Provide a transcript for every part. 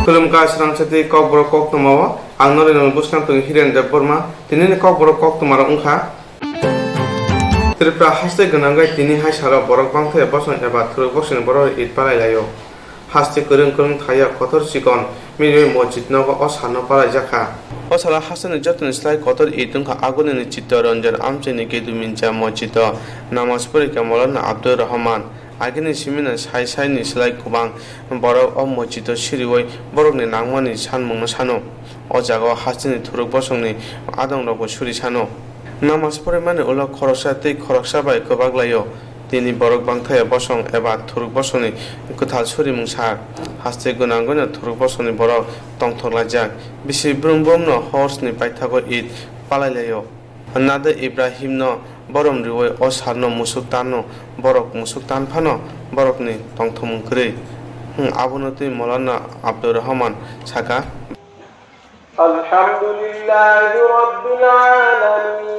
Kulumka Swrangchati Kokborok Koktwma ang norin buskan tung hiren Burma tinini Kokborok Koktwma ungkha Tripura haste gonanggai tini hai sara borok bangthai boson eba thuruk boson borok it palai layo haste kurung thaya kotor sikon miroi mojit nogo osano palai jakha osala hasan jotun slai kotor itungkha agunini chittaranjan amcheni kedumincha mojito namaz porika molana Abdul Rahman agini simina sai ni slai kubang borok o mojito siriwoi borokni nangmani sanmungno sano o jago hasini thuruk bosongni adong rokbo suri sano Namas pore mane ulo khoroksa tei khoroksa bai kobak layo tini borok bangthaya bosong eba thuruk bosoni kuthal suri mungsa haste gunangona thuruk bosoni borok tongthoklajak bisi brumbrumno horsni paithago it palai layo nada Ibrahim no borom riwoi o sarno musuk tanno borok musuk tan phano borokni tongthomung krei abonoti molana Abdul Rahman saka Alhamdulillahi Rabbil Alamin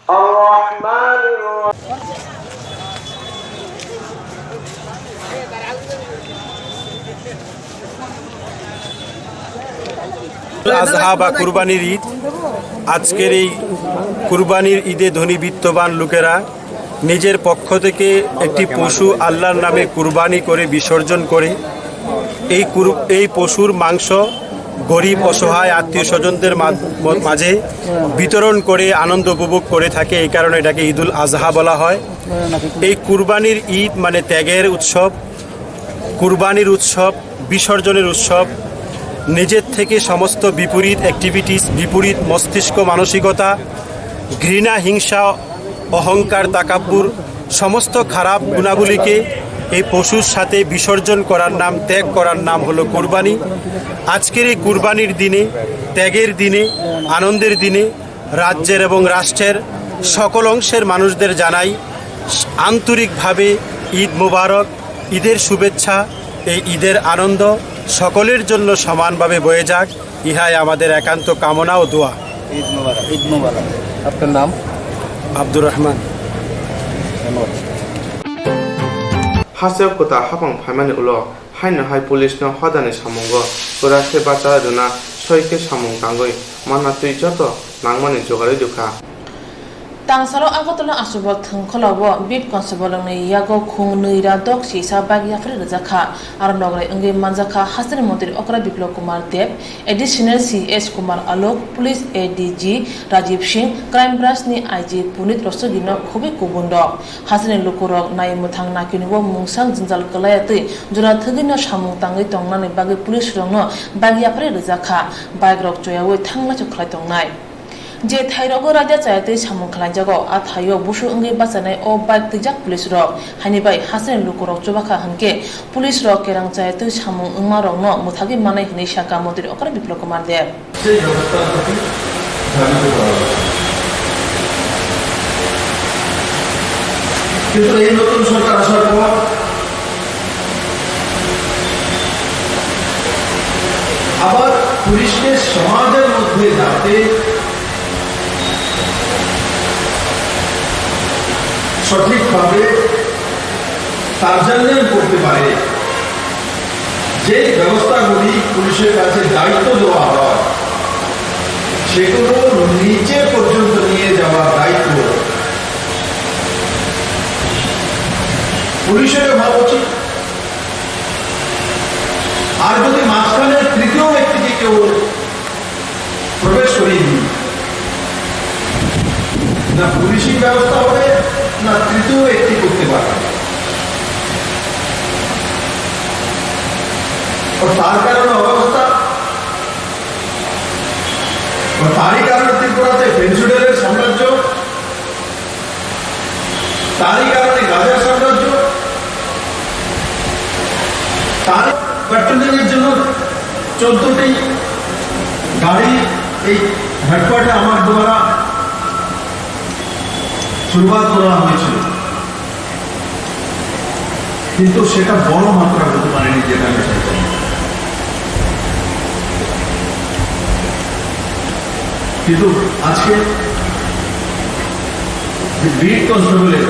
Ar-Rahmanir Rahim Azha বা কুরবানির ঈদ আজকের এই কুরবানির ঈদে ধনী বিত্তবান লোকেরা নিজের পক্ষ থেকে একটি পশু আল্লাহর নামে কুরবানি করে বিসর্জন করে এই পশুর মাংস গরিব অসহায় আত্মীয় স্বজনদের মাঝে বিতরণ করে আনন্দ উপভোগ করে থাকে এই কারণে এটাকে ঈদুল আজহা বলা হয় এই কুরবানির ঈদ মানে ত্যাগের উৎসব কুরবানির উৎসব বিসর্জনের উৎসব নিজের থেকে সমস্ত বিপরীত অ্যাক্টিভিটিস বিপরীত মস্তিষ্ক মানসিকতা ঘৃণা হিংসা অহংকার তাকাব্বুর সমস্ত খারাপ গুণাবলীকে এই পশুর সাথে বিসর্জন করার নাম ত্যাগ করার নাম হলো কুরবানি আজকের এই কুরবানির দিনে ত্যাগের দিনে আনন্দের দিনে রাজ্যের এবং রাষ্ট্রের সকল অংশের মানুষদের জানাই আন্তরিকভাবে ঈদ মোবারক ঈদের শুভেচ্ছা এই ঈদের আনন্দ সকলের জন্য সমানভাবে বয়ে যাক ইহাই আমাদের একান্ত কামনা ও দোয়া ঈদ মোবারক ঈদ মোবারক আপনার নাম Abdur Rahman Haseo kota hapang phaimani ulo haino hai police no hodani samungo pura se bacha runa soike samung tangoi mana tui joto nangmani jogari dukha Tangsalo agotolo asubol thongkholobo bit constable yago khung neira dok sisa bagya fre rajaka ar nogre unge manjaka hasan mantri okra biplop kumar dev additional cs kumar alok police adg rajiv singh crime branch ni ig punit rosogino khobi kubundo hasan lokorok nai muthang nakinibo mungsang jinjal kalayate jura thagino samung tangai tongnani bagi police rongno bagya fre rajaka bike rok choyawe thangla chokhlai tongnai যে থাইরগো রাজা চাইতে সামুং খালাইজাগো আ থাইও বুসু অঙ্গে বাঁচানাই ও bike তিজাক police rock হানিবাই হাসেন লুকরক চবাখা Han police rock কেরাং চাইতে সামুং উংমা রং ন মুথাগি মানাই হনি শাকা মন্ত্রী অকরা বিপ্লব কুমার দেব কিন্তু এই নতুন সরকার আসার পর আবার পুলিশকে সমাজের মধ্যে যাতে সঠিকভাবে সার্জেন্ট করতে পারে যে ব্যবস্থাগুলি পুলিশের কাছে দায়িত্ব দেওয়া হয় সেগুলো নিচে পর্যন্ত নিয়ে যাওয়ার দায়িত্ব পুলিশের হওয়া উচিত আর যদি মাঝখানে তৃতীয় ব্যক্তিকে কেউ প্রবেশ করিয়ে দিই না পুলিশি ব্যবস্থা হবে না তৃতীয় ব্যক্তি করতে পারবে তার কারণে অবস্থা তারই কারণে ত্রিপুরাতে ফেন্সুডেলের সাম্রাজ্য তারই কারণে গাজার সাম্রাজ্য তার পেট্রোলিংয়ের জন্য 14টি গাড়ি এই হেডকোয়ার্টারে আমার দ্বারা শুরুয়াত করা হয়েছিল কিন্তু সেটা বড় মাত্রা হতে পারেনি যেটা আমি চাইতাম কিন্তু আজকে বিট কনস্টেবলের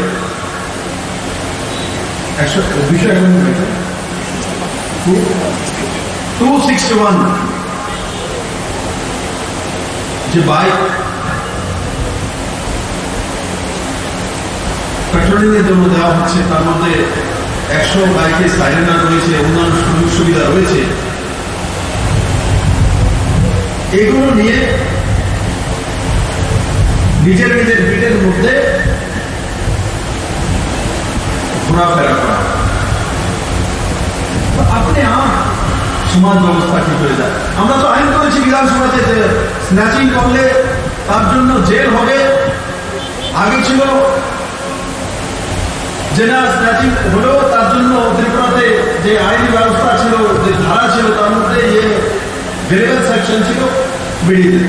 বিষয় 261 যে বাইক পেট্রোলিং এর জন্য দেওয়া হচ্ছে, তার মধ্যে 100 বাইকে সাইরেনার রয়েছে, অন্যান্য সুযোগ সুবিধা রয়েছে। এগুলো নিয়ে নিজের ভিটের মধ্যে ঘোরাফেরা করা, আপনি সমাজ ব্যবস্থা ঠিক হয়ে যায়। আমরা তো আইন করেছি বিধানসভাতে যে স্ন্যাচিং করলে তার জন্য জেল হবে। আগে ছিল যে না স্ন্যাচিং হলেও তার জন্য ত্রিপুরাতে যে আইনি ব্যবস্থা ছিল, যে ধারা ছিল, তার মধ্যে ভেরিয়েবল সেকশন ছিল বেরিয়ে।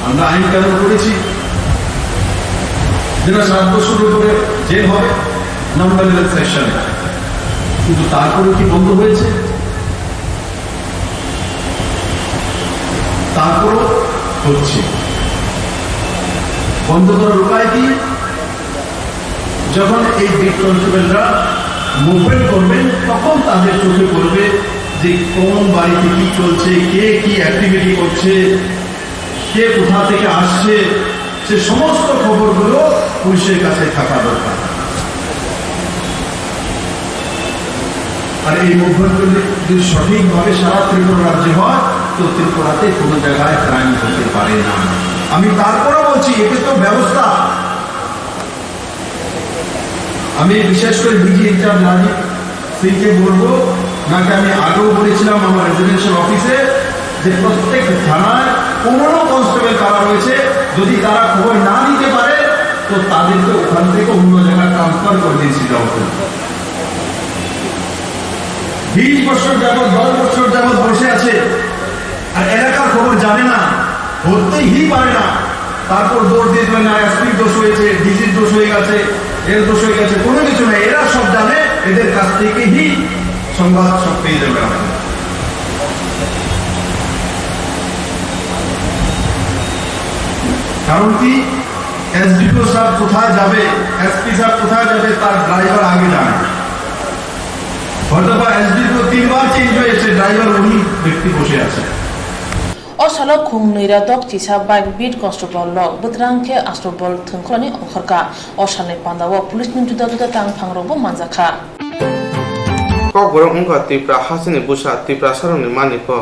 আমরা আইন কানুন করেছি যেটা 7 বছর উপরে জেল হবে, নন ভেরিয়েবল সেকশন। কিন্তু তারপরে কি বন্ধ হয়েছে? তারপরও হচ্ছে। বন্ধ করার উপায় কি? যখন এই বিট কনস্টেবলরা মুভমেন্ট করবেন, তখন তাদের চোখে পড়বে যে কোন বাড়িতে কি চলছে, কে কি অ্যাক্টিভিটি করছে, কে কোথা থেকে আসছে, সে সমস্ত খবরগুলো পুলিশের কাছে থাকা দরকার। আর এই মুভমেন্টগুলি যদি সঠিকভাবে সারা ত্রিপুরা রাজ্যে হয়, তো ত্রিপুরাতে কোনো জায়গায় ক্রাইম হতে পারে না। আমি তারপরে বলছি, এটা তো ব্যবস্থা। আমি বিশেষ করে ডিজি ইনচার্জ রাজীব সিংকে বলবো, নাকি আমি আগেও বলেছিলাম আমার রেজিডেন্সিয়াল অফিসে, যে প্রত্যেক থানায় 15 কনস্টেবল কারা রয়েছে, যদি তারা খবর না দিতে পারে তো তাদেরকে ওখান থেকে অন্য জায়গায় ট্রান্সফার করে দিয়েছি। 20 বছর যাবৎ 10 বছর যাবৎ বসে আছে আর এলাকার খবর জানে না, ধরতেই পারে না। তারপর দৌড় দিয়ে না এসপির দোষ হয়েছে, ডিজির দোষ হয়ে গেছে, এর দোষ হয়ে গেছে, কোনো কিছু নেই। এরা সব জানে, এদের কাছ থেকেই সংবাদ সব পেয়ে যাবে। কারণ কি, এসডিপিও সাহেব কোথায় যাবে, এসপি সাহেব কোথায় যাবে, তার ড্রাইভার আগে জানে। হয়তো বা এসডিপিও 3 বার চেঞ্জ হয়েছে, ড্রাইভার উনি ব্যক্তি বসে আছে। অসলো খুং নৈরা দক চিসা বাইক বিট কনস্টেবল লক বত্রাংকে আশ্রবল থংখলানি অংখরকা অসানে পান্দাও পুলিশ নি जुदा जुदा तांग फांगरबो मानजाखा। Kokborok ungka tipra hasini busa tipra sarongni maniko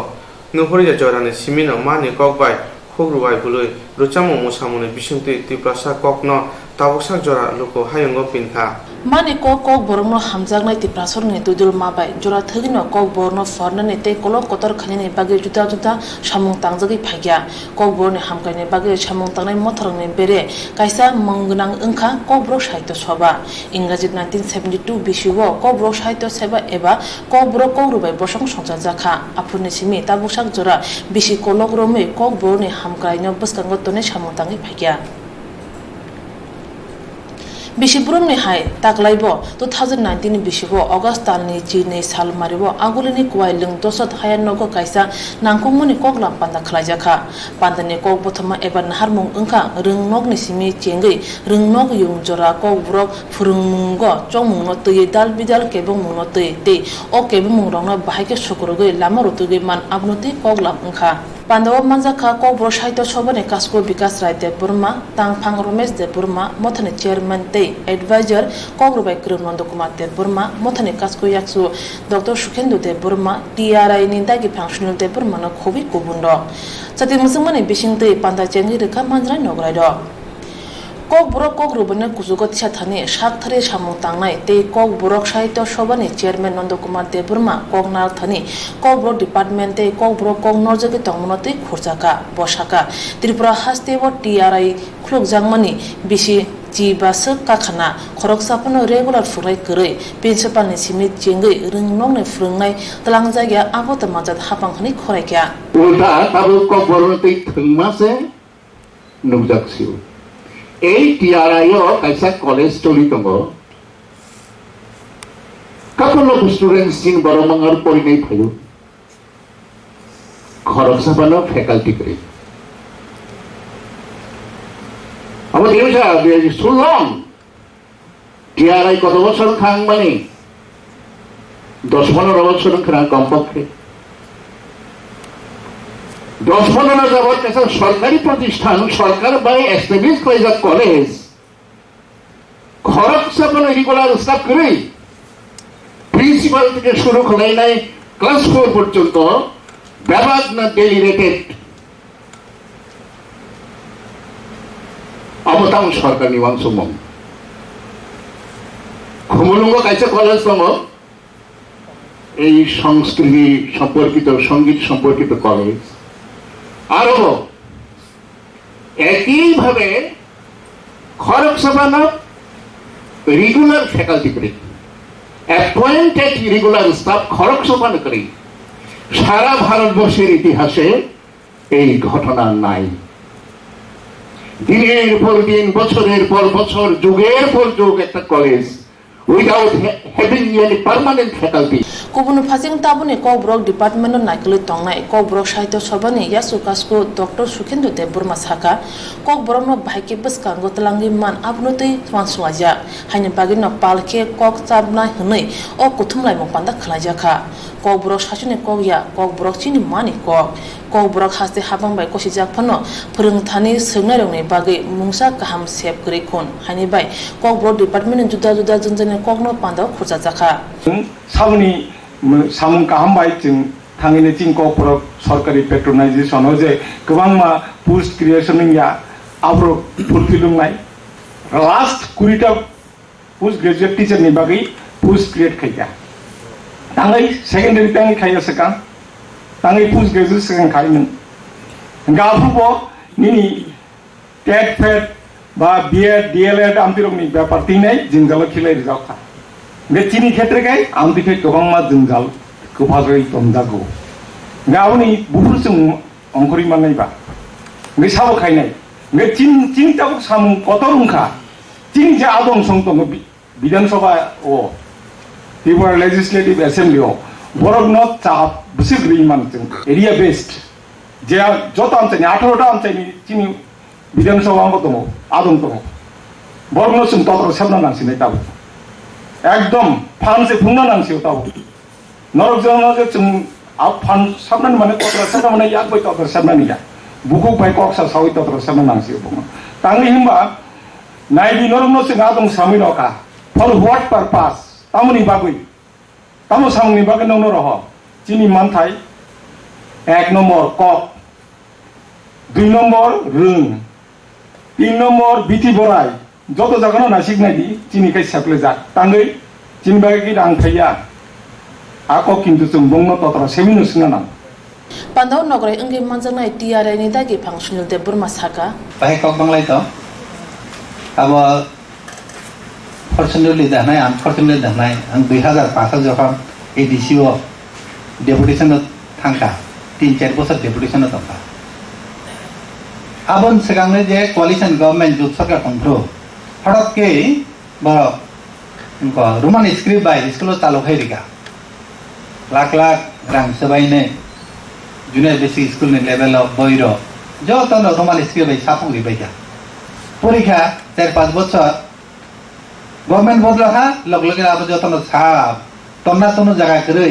nuhorija jorani simino mani kokbai khogrubai bului ruchamu musamuni bisingti tipra sa kokno taboksak jora luko hayongo pinka. Mani kokborok no hamjaknai tipra sarongni tudul mabai jora thogino kokborok no fornani tei kolok kotor khanini bagi juda juda samung tangjagi phagya. Kokborokni hamkaini bagi samung tangnai mothorongni bere kaisa monggnang ongkha kokborok sahitya sabha. Ingraji 1972 bisiwo kokborok sahitya sabha eba kokborok kokrubai bosong songjak apuni simi taboksak jora bisi kolok romui kokborokni hamkaino bwskango tonai samung tangi phagya. Bisibrumni hai taklaibo 2019 bisibo August talni chini sal maribo agulini kwailung dosot hayan nogo kaisa nangkungmuni koklam panda khlaijakha. Pandani kok bothoma ebar naharmung ongkha rungnog simi chengai rungnog yung jora kokborok phurungmungo chongmungno tui dal bidal kebongmungno tui te o kebongmungrongno bahaike sukurugoi lama rutugoi man abnuti koklam ongkha. Pandawa manjaka kokborok sahitya sabhani kasko bikas rai de burma tangphang romesh de burma mothani chairman tei advisor kokrubai krungnando kumar de burma mothani kasko yaksu dr sukhendu de burma TRI ni dagi functional de burma no khobi kubundo chati musungmani bisingtei panda chengi rekha manjrai nograi do. Kokborok kokrubani kuzugo tisathani sakthari samung tangnai tei kokborok sahitya sabhani chairman Nandakumar Deburma koknar thani kokborok department tei kokborok kok norjagi tongmano tei khurjaka bosaka Tripura hasteo TRI khulukjakmani bisi jibasa kakhana khoroksapano regular furai kwrwi principalni simi chengai rungnognai phurungnai tlangjagya abota manjat hapangkhani khoraikya ulta tabu kokborok tei thungmase nukjaksiu এই টিআরআইও কাইসা college চলি দङ কাপল students scene বরমঙ্গর পরিণয় भयो খরক সাপানো faculty করে अब Deusa सुलং TRI কত বছর খাং মানে 10-15 বছর খাং কমপক্ষে 10-15 যাবত একটা সরকারি প্রতিষ্ঠান সরকার বাই এস্টাবলিশ করেছে কলেজ খরচ রেগুলার স্টাফ করে প্রিন্সিপাল থেকে শুরু করে নাই ক্লাস 4 পর্যন্ত ব্যবহার না ডেইলি রেটেড অবতাম সরকার নিবাংশ মম খুমুলুঙ্গ কাইছে কলেজ দङ এই সংস্কৃতি সম্পর্কিত সঙ্গীত সম্পর্কিত কলেজ আরো একইভাবে খরচ সভানো রেগুলার ফ্যাকাল্টি করে অ্যাপয়েন্টেড রেগুলার স্টাফ খরচ সভানো করে সারা ভারতবর্ষের ইতিহাসে এই ঘটনা নাই দিনের পর দিন বছরের পর বছর যুগের পর যুগ একটা college without having any permanent faculty. Kubunu phasing tabuni Kokborok department no naikuli tongnai Kokborok sahitya sabhani yasu kasko Dr. Sukhendu Dev Burma saka Kokborok no bhaike bwskango tlangi man abnutui twanswaja haini bagi no palke kok chabna hnai o kuthumlai mopanda khlaijakha Kokborok sasuni kokya Kokborok chini mani Kokborok haste habang bai kosijak phano phurungthani swngnai rongni bagi mungsa kaham sep kri khun haini bai Kokborok department juda juda jonjone kokno panda khurja jakha सामनि सामुं गाहामबाय जों थाङैनो जों ककबरक सरकारि पेट्रनाइजेसनाव जे गोबां मा post क्रिएशननिया आब्रो फुलफिलुंनाय last 20टा post graduate टीचरनि बागै post create खाया थाङै secondary थाङै खाया सका थाङै पोस्ट ग्रेजुएट सेकेन्ड खायमोन गाफुबो निनि टेट फेट बा बीएड डीएलएड आमतिरंनि ब्यापार तिनाय जिंजाल खिलाय रिजावखा बे चिनी क्षेत्र के आमदिखे गोबां मा जोंजाल गोफाजै तमजागौ गावनि बुहुर जों अंकरि माननायबा बे साबो खायनाय बे चिन ताबुक सामु कतरुंखा चिन जे आदम संतम विधानसभा ओ त्रिपुरा लेजिस्लेटिव असेंबली ओ बरक न चा बुसिग्रि मानजों एरिया बेस्ड जे जत आमचानि 18टा आमचानि चिनि विधानसभा अंग दङ आदम दङ बरक न जों तत्र साबना नांसिनाय ताबु एकदम फान से फुंना नांसियो ताबो नरक जनाजे जों फान साबनानि माने तत्र साबना माने याक बाय तत्र साबनानि या बुखौ बाय कक्सा सावै तत्र साबना नांसियो बुङो तांनि हिमबा नायदि नरक न जों आदम सामि नका फर व्हाट पारपास तामनि बागै तामो सामनि बागै नंनो रह चिनि मानथाय 1 नम्बर कक 2 नम्बर रों 3 नम्बर बिथि बराय যত জায়গানো নাসিক নাইদি চিনি কাই সাপ্লে যা তাঙ্গৈ চিনি বাকি রাং থাইয়া আক কিন্তু जों বংন ততরা সেমিনো সিনা নাম Pandau nograi engge manjangnai TRI ni dagi Pangsunil Dev Burma saka Baik kok banglai to abo fortunately danai unfortunately danai ang 2005 যখন ADCO ডেপুটেশন থাঙ্কা 3-4 বছর ডেপুটেশন থাঙ্কা আবন সেগাংনে যে কোয়ালিশন গভর্নমেন্ট জুট সরকার কন্ট্রোল हड़क के इनको रोमान स्क्रिप्ट बाय स्कूल चालू है Rica lakh lakh रंग सबाई ने जूनियर बेसिक स्कूल ने लेवल ऑफ बोइरो जो तो रोमान स्क्रिप्ट बाय सापुंग रि बाय परीक्षा 4-5 बছর गवर्नमेंट बदला हा लग लगे अब जो तो साप तन्ना तनु जगह करे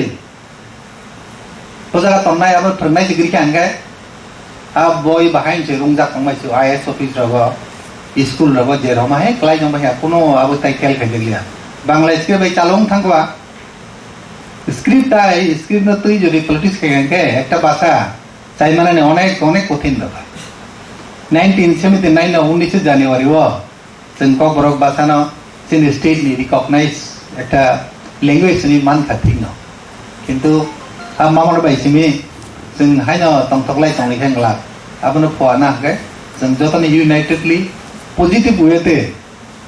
तो जगह तन्ना अब फरनाय डिग्री के अंगे अब बॉय बाहाइन से रुंजा कमाय से आईएएस ऑफिसर रहो स्कूल रबो जे रमा है क्लाइ नम्बर है कोनो अब ताइ खेल खेलिया बांग्ला स्क्रिप्ट बाय चालং थांगवा स्क्रिप्ट न तुई जदि पॉलिटिक्स के एकटा भाषा चाइ माने अनेक अनेक कठिन दबा 1979 19 জানুয়ারি ও जों ककबरक भाषा न जोंनि स्टेट नि रिकगनाइज एकटा लैंग्वेज नि मान खाथिं न किन्तु आ मामर बायसिमि जों हायनो तंथकलाय तंनि खेंला आबनो फवाना हके जों जतनि यूनाइटेडली पॉजिटिव हुए थे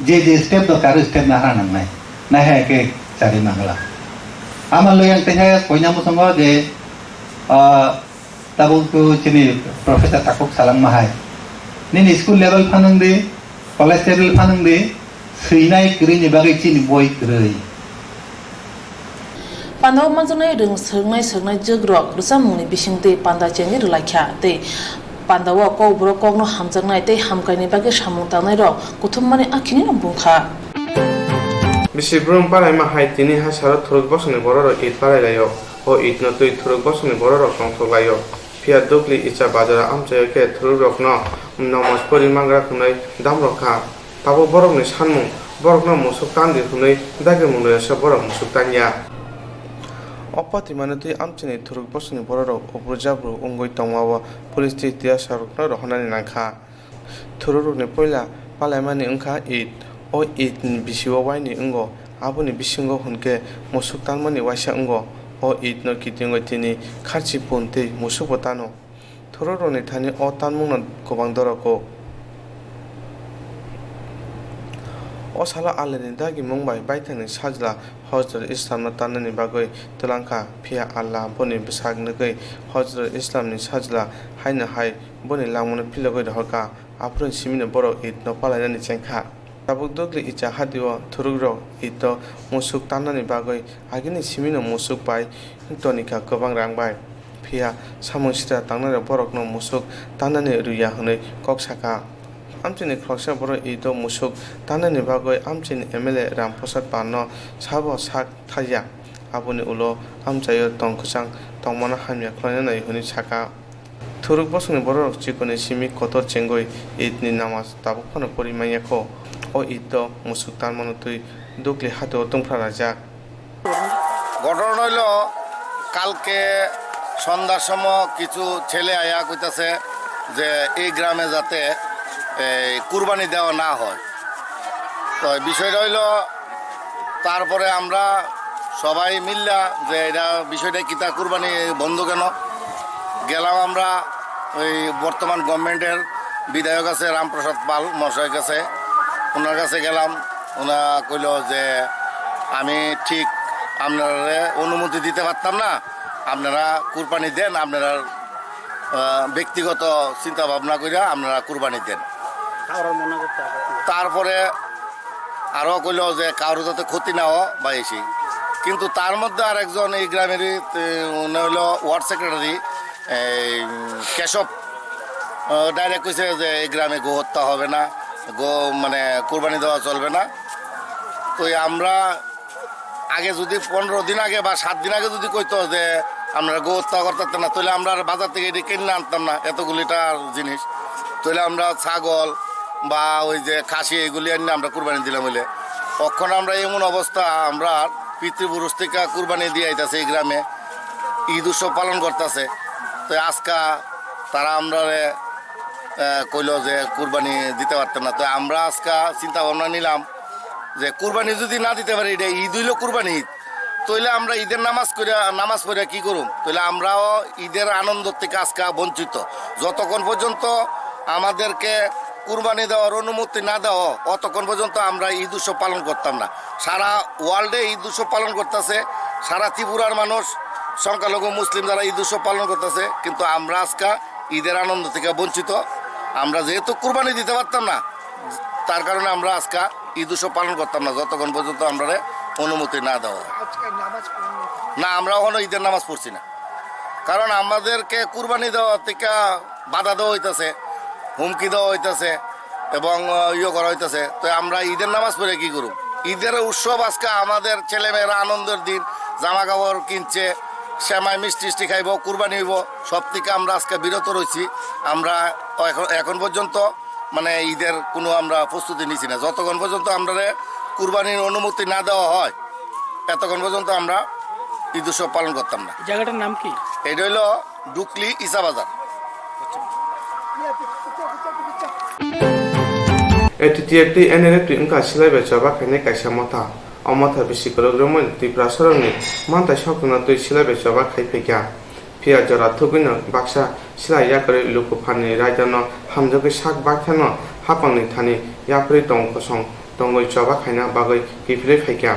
जे स्टेप दरकार स्टेप ना हानांनाय ना है के चारि मांगला आमा लोयang ते है कोइना मुसंग जे ताबु को चिनि प्रोफेसर ताकुक सालां माहाय निनि स्कूल लेवल फानंग दे कॉलेज लेवल फानंग दे सैनाय ग्रिनि बागै चिनि बय grey Pandau manjangnai rung sernai jogrok rusamungni bisingte panda cheni rulaikha te Pandawa Kokborok kokno hamjangnai tei hamkaini bagi samung tangnai rok kuthumani akhini no bungkha Bisi brum parai ma hai tini ha saro thuruk bosoni bororo it parai layo o it no tui thuruk bosoni bororo kongso layo Pia dukli icha bazara amchayo ke thururok no namas pori mangra khunai damrok kha tabo borok ni sanmung borok no musuk tandi khunai dage munaya sa borok musuk tanya opati manati amchini thuruk bosni borok obrojabru ungoi tongmawa police tia saruk no rohanani nangkha thururok ni poila palaimani ungkha it o it bisiwa waini ungo aboni bisingo hunke musuk talmani waisa ungo o it no kitingo tini kharchi ponte musuk botano thururok ni thani o tanmung no gobang dorako o sala aleni dagi mungbai baithani sajla hojrat islam na tanani bagoi tulangka phia allah boni bisag nagai hojrat islam ni sajla haina hai boni langmona pilogoi dhorka aprun simina borok it no palainani chengkha tabuk dogli icha hadiwa thurugro ito musuk tanani bagoi agini simina musuk bai tonika gobang rangbai phia samung sita tangnare borok no musuk tanani ruya hunai koksaka amchini khoksa borok ito musuk tanani bagoi amchini MLA Ramprasad Panno sabo sak thaya aboni ulo amchayo tongkhusang tongmana hamya khlanai huni saka thuruk bosni borok chikoni simi kotor chengoi itni namas tabuk phano porimaya kho o ito musuk tanmano tui dukli hato tongphra rajak ঘটনা হইল কালকে সন্ধ্যার সময় কিছু ছেলে আয়া কইতাছে যে এই গ্রামে যাতে কুরবানি দেওয়া না হয় তো বিষয়টা হইল তারপরে আমরা সবাই মিল্লা যে এটা বিষয়টা কিতা কুরবানি বন্ধ কেন গেলাম আমরা ওই বর্তমান গভর্নমেন্টের বিধায়ক আছে রামপ্রসাদ পাল মহাশয়ের কাছে ওনার কাছে গেলাম ওনা কইল যে আমি ঠিক আপনারা অনুমতি দিতে পারতাম না আপনারা কুরবানি দেন আপনারা ব্যক্তিগত চিন্তা ভাবনা করে আপনারা কুরবানি দেন তারপরে আরও কইল যে কারো যাতে ক্ষতি না হয় বা এসি কিন্তু তার মধ্যে আর একজন এই গ্রামেরই উনি হইল ওয়ার্ড সেক্রেটারি কেশব ডাইরেক্ট কইছে যে এই গ্রামে গো হত্যা হবে না গো মানে কুরবানি দেওয়া চলবে না তো আমরা আগে যদি 15 দিন আগে বা 7 দিন আগে যদি কইতো যে আমরা গো হত্যা করতাম না তাহলে আমরা বাজার থেকে এটি কিনে আনতাম না এতগুলিটা জিনিস তাহলে আমরা ছাগল বা ওই যে খাসি এগুলি এনে আমরা কুরবানি দিলাম বলে তখন আমরা এমন অবস্থা আমরা পিতৃপুরুষ থেকে কুরবানি দিয়ে আইতাছে এই গ্রামে ঈদ উৎসব পালন করতেছে তো আজকা তারা আমরা কইল যে কুরবানি দিতে পারতাম না তো আমরা আজকা চিন্তা ভাবনা নিলাম যে কুরবানি যদি না দিতে পারি এটা ঈদ হইল কুরবানি ঈদ তাহলে আমরা ঈদের নামাজ পড়ে কি করুম তাহলে আমরাও ঈদের আনন্দ থেকে আজকে বঞ্চিত যতক্ষণ পর্যন্ত আমাদেরকে কুরবানি দেওয়ার অনুমতি না দেওয়া অতক্ষণ পর্যন্ত আমরা ঈদ উৎসব পালন করতাম না সারা ওয়ার্ল্ডে ঈদ উৎসব পালন করতেছে সারা ত্রিপুরার মানুষ সংখ্যালঘু মুসলিম যারা ঈদ উৎসব পালন করতেছে কিন্তু আমরা আজকে ঈদের আনন্দ থেকে বঞ্চিত আমরা যেহেতু কুরবানি দিতে পারতাম না তার কারণে আমরা আজকে ঈদ উৎসব পালন করতাম না যতক্ষণ পর্যন্ত আমরা অনুমতি না দেওয়া না আমরা ওখানে ঈদের নামাজ পড়ছি না কারণ আমাদেরকে কুরবানি দেওয়া থেকে বাধা দেওয়া হইতেছে হুমকি দেওয়া হইতেছে এবং ইয়ে করা হইতেছে তো আমরা ঈদের নামাজ পড়ে কি করব ঈদের উৎসব আজকে আমাদের ছেলেমেয়েরা আনন্দের দিন জামা কাপড় কিনছে শ্যামাই মিষ্টি খাইব কুরবানি হইব সব থেকে আমরা আজকে বিরত রয়েছি আমরা এখন পর্যন্ত মানে ঈদের কোনো আমরা প্রস্তুতি নিছি না যতক্ষণ পর্যন্ত আমরা কুরবানির অনুমতি না দেওয়া হয় এতক্ষণ পর্যন্ত আমরা ঈদ উৎসব পালন করতাম না জায়গাটার নাম কি এটা হইল ডুকলি ইসা বাজার এটি এনএলএ প্রিমকা সিলাই বেচবা খাইনে কাইসা মতা অমতা বেশি করগ্রমন ত্রিপুরা সরংনি মানতাই সকনা তুই সিলাই বেচবা খাইফেকা ফিয়া জরা থুগুইন বাক্সা সিলাই ইয়াকরে লুকু ফানি রাইদানো হামজকে সাক বাখানো হাপাংনি থানি ইয়াপ্রি টংকসং টংগই চবা খাইনা বাগৈ কিফলে ফাইকা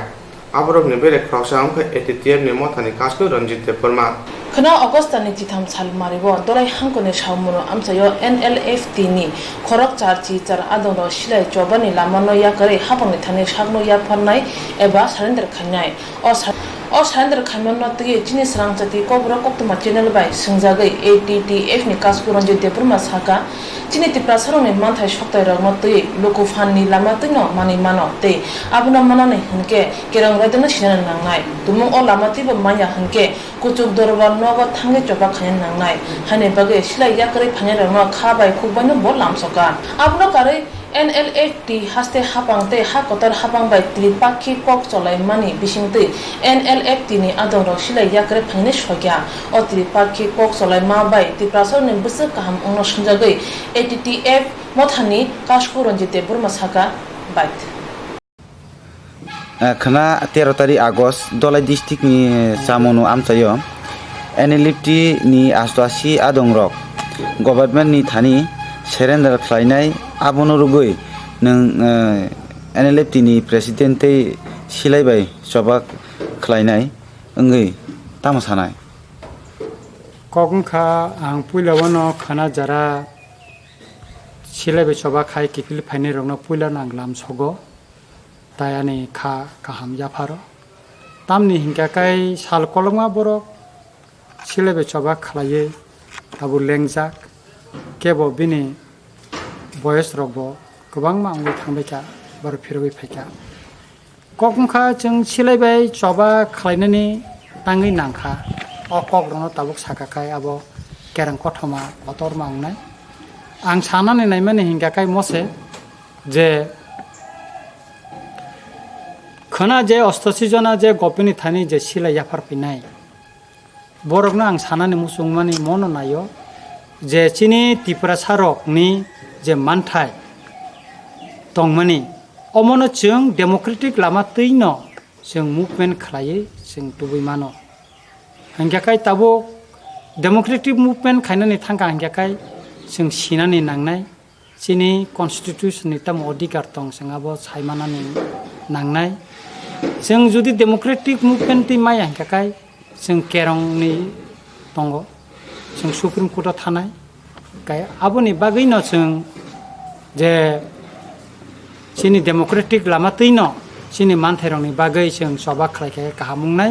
আবরকনি বেরে খ্রসা আমখা এটিটিএমনি মতানি কাসকো রঞ্জিত Debbarma khana august ni chitham chal maribo dolai hangkone shaumuno amchayo NLFT ni khorok charchi char adono silai chobani lamano ya kare hapangni thane shagno ya pharnai eba surrender khanai o O Sandra Kaimano Tigi, Chini Swrangchati, Kokborok Koktwma channel by Swrangchati, ATTF ni Kaspuranji Depruma Saka, Chini Tiprasarong ni Mantai Shoktai Ragmati, Loko Fani Lamatino, Mani Mano, Te, Abuna Manani Hunke, Kerang Redana Shinan Nangai, Dumong O Lamatiba Maya Hunke, Kutuk Dorval Nova Tange Jobakayan Nangai, Hane Bage, Shila Yakari Panera, Kabai Kubano Bolam Soka, Abuna Kare. NLFT haste hapangte hakotar hapang by Tripaki Kok Solai Mani Bishingte NLFT ni Adoro Shila Yakre Panish Hogia or Tripaki Kok Solai Ma by Tiprason and Busakam Uno Shinjagay ATTF Mothani Kashkuranjite Burmasaka Bite. Khana 13 तारिख August Dalai district नि सामनु आमचायो NLFT नि आसवासी आदंरक government नि थानी सेरेन्डार खालायनाय आबोनो रुगै नों NLFT नि president सिलायबाय सबक खालायनाय ओंगै तामसानाय कगुंखा आं पुइलावनो खाना जरा सिलायबाय सबक खाय किफिल फाइने रंनो पुइला नांगलाम सगो तायानि खा काहाम जाफारो तामनि हिंकाकाय साल कलमा बरक सिलायबाय सबक खालायै ताबु लेंजाक केबो बिनि बयस रगबो गोबां मांगै थांबायका बार फिरबाय फायका कगुंखा जों सिलायबाय सबा खालायनानै तांगै नांखा अ कगरनो ताबुक साकाखाय आबो केरां कथमा बतर मांनाय आं सानानै नायमाने हिंगाखाय मसे जे खना जे 88 जना जे गपिनि थानि जे सिलाय याफार पिनाय बरकनो आं सानानै मुसुंमानि मन नायो जे चिनि त्रिपुरा सारकनि जे मानथाय दंमानि अमनो जों डेमोक्रेटिक लामा तैनो जों मुभमेन्ट खालायो जों दुबै मानो हांगाखाय ताबो डेमोक्रेटिक मुभमेन्ट खायनानै थांगा हांगाखाय जों सिनानै नांनाय चिनि कन्स्टिट्यूशननि ताम अधिकार दं जोंहाबो सायमानानै नांनाय जों जुदि डेमोक्रेटिक मुभमेन्ट माय हांगाखाय जों केरंनि दङ जों सुप्रिम कोर्टआव थानाय गाय आबोनि बागैनो जों जे चिनि डेमोक्रेटिक लामा तैनो चिनि मानथायरंनि बागै जों सबा खालायखाय गाहामुंनाय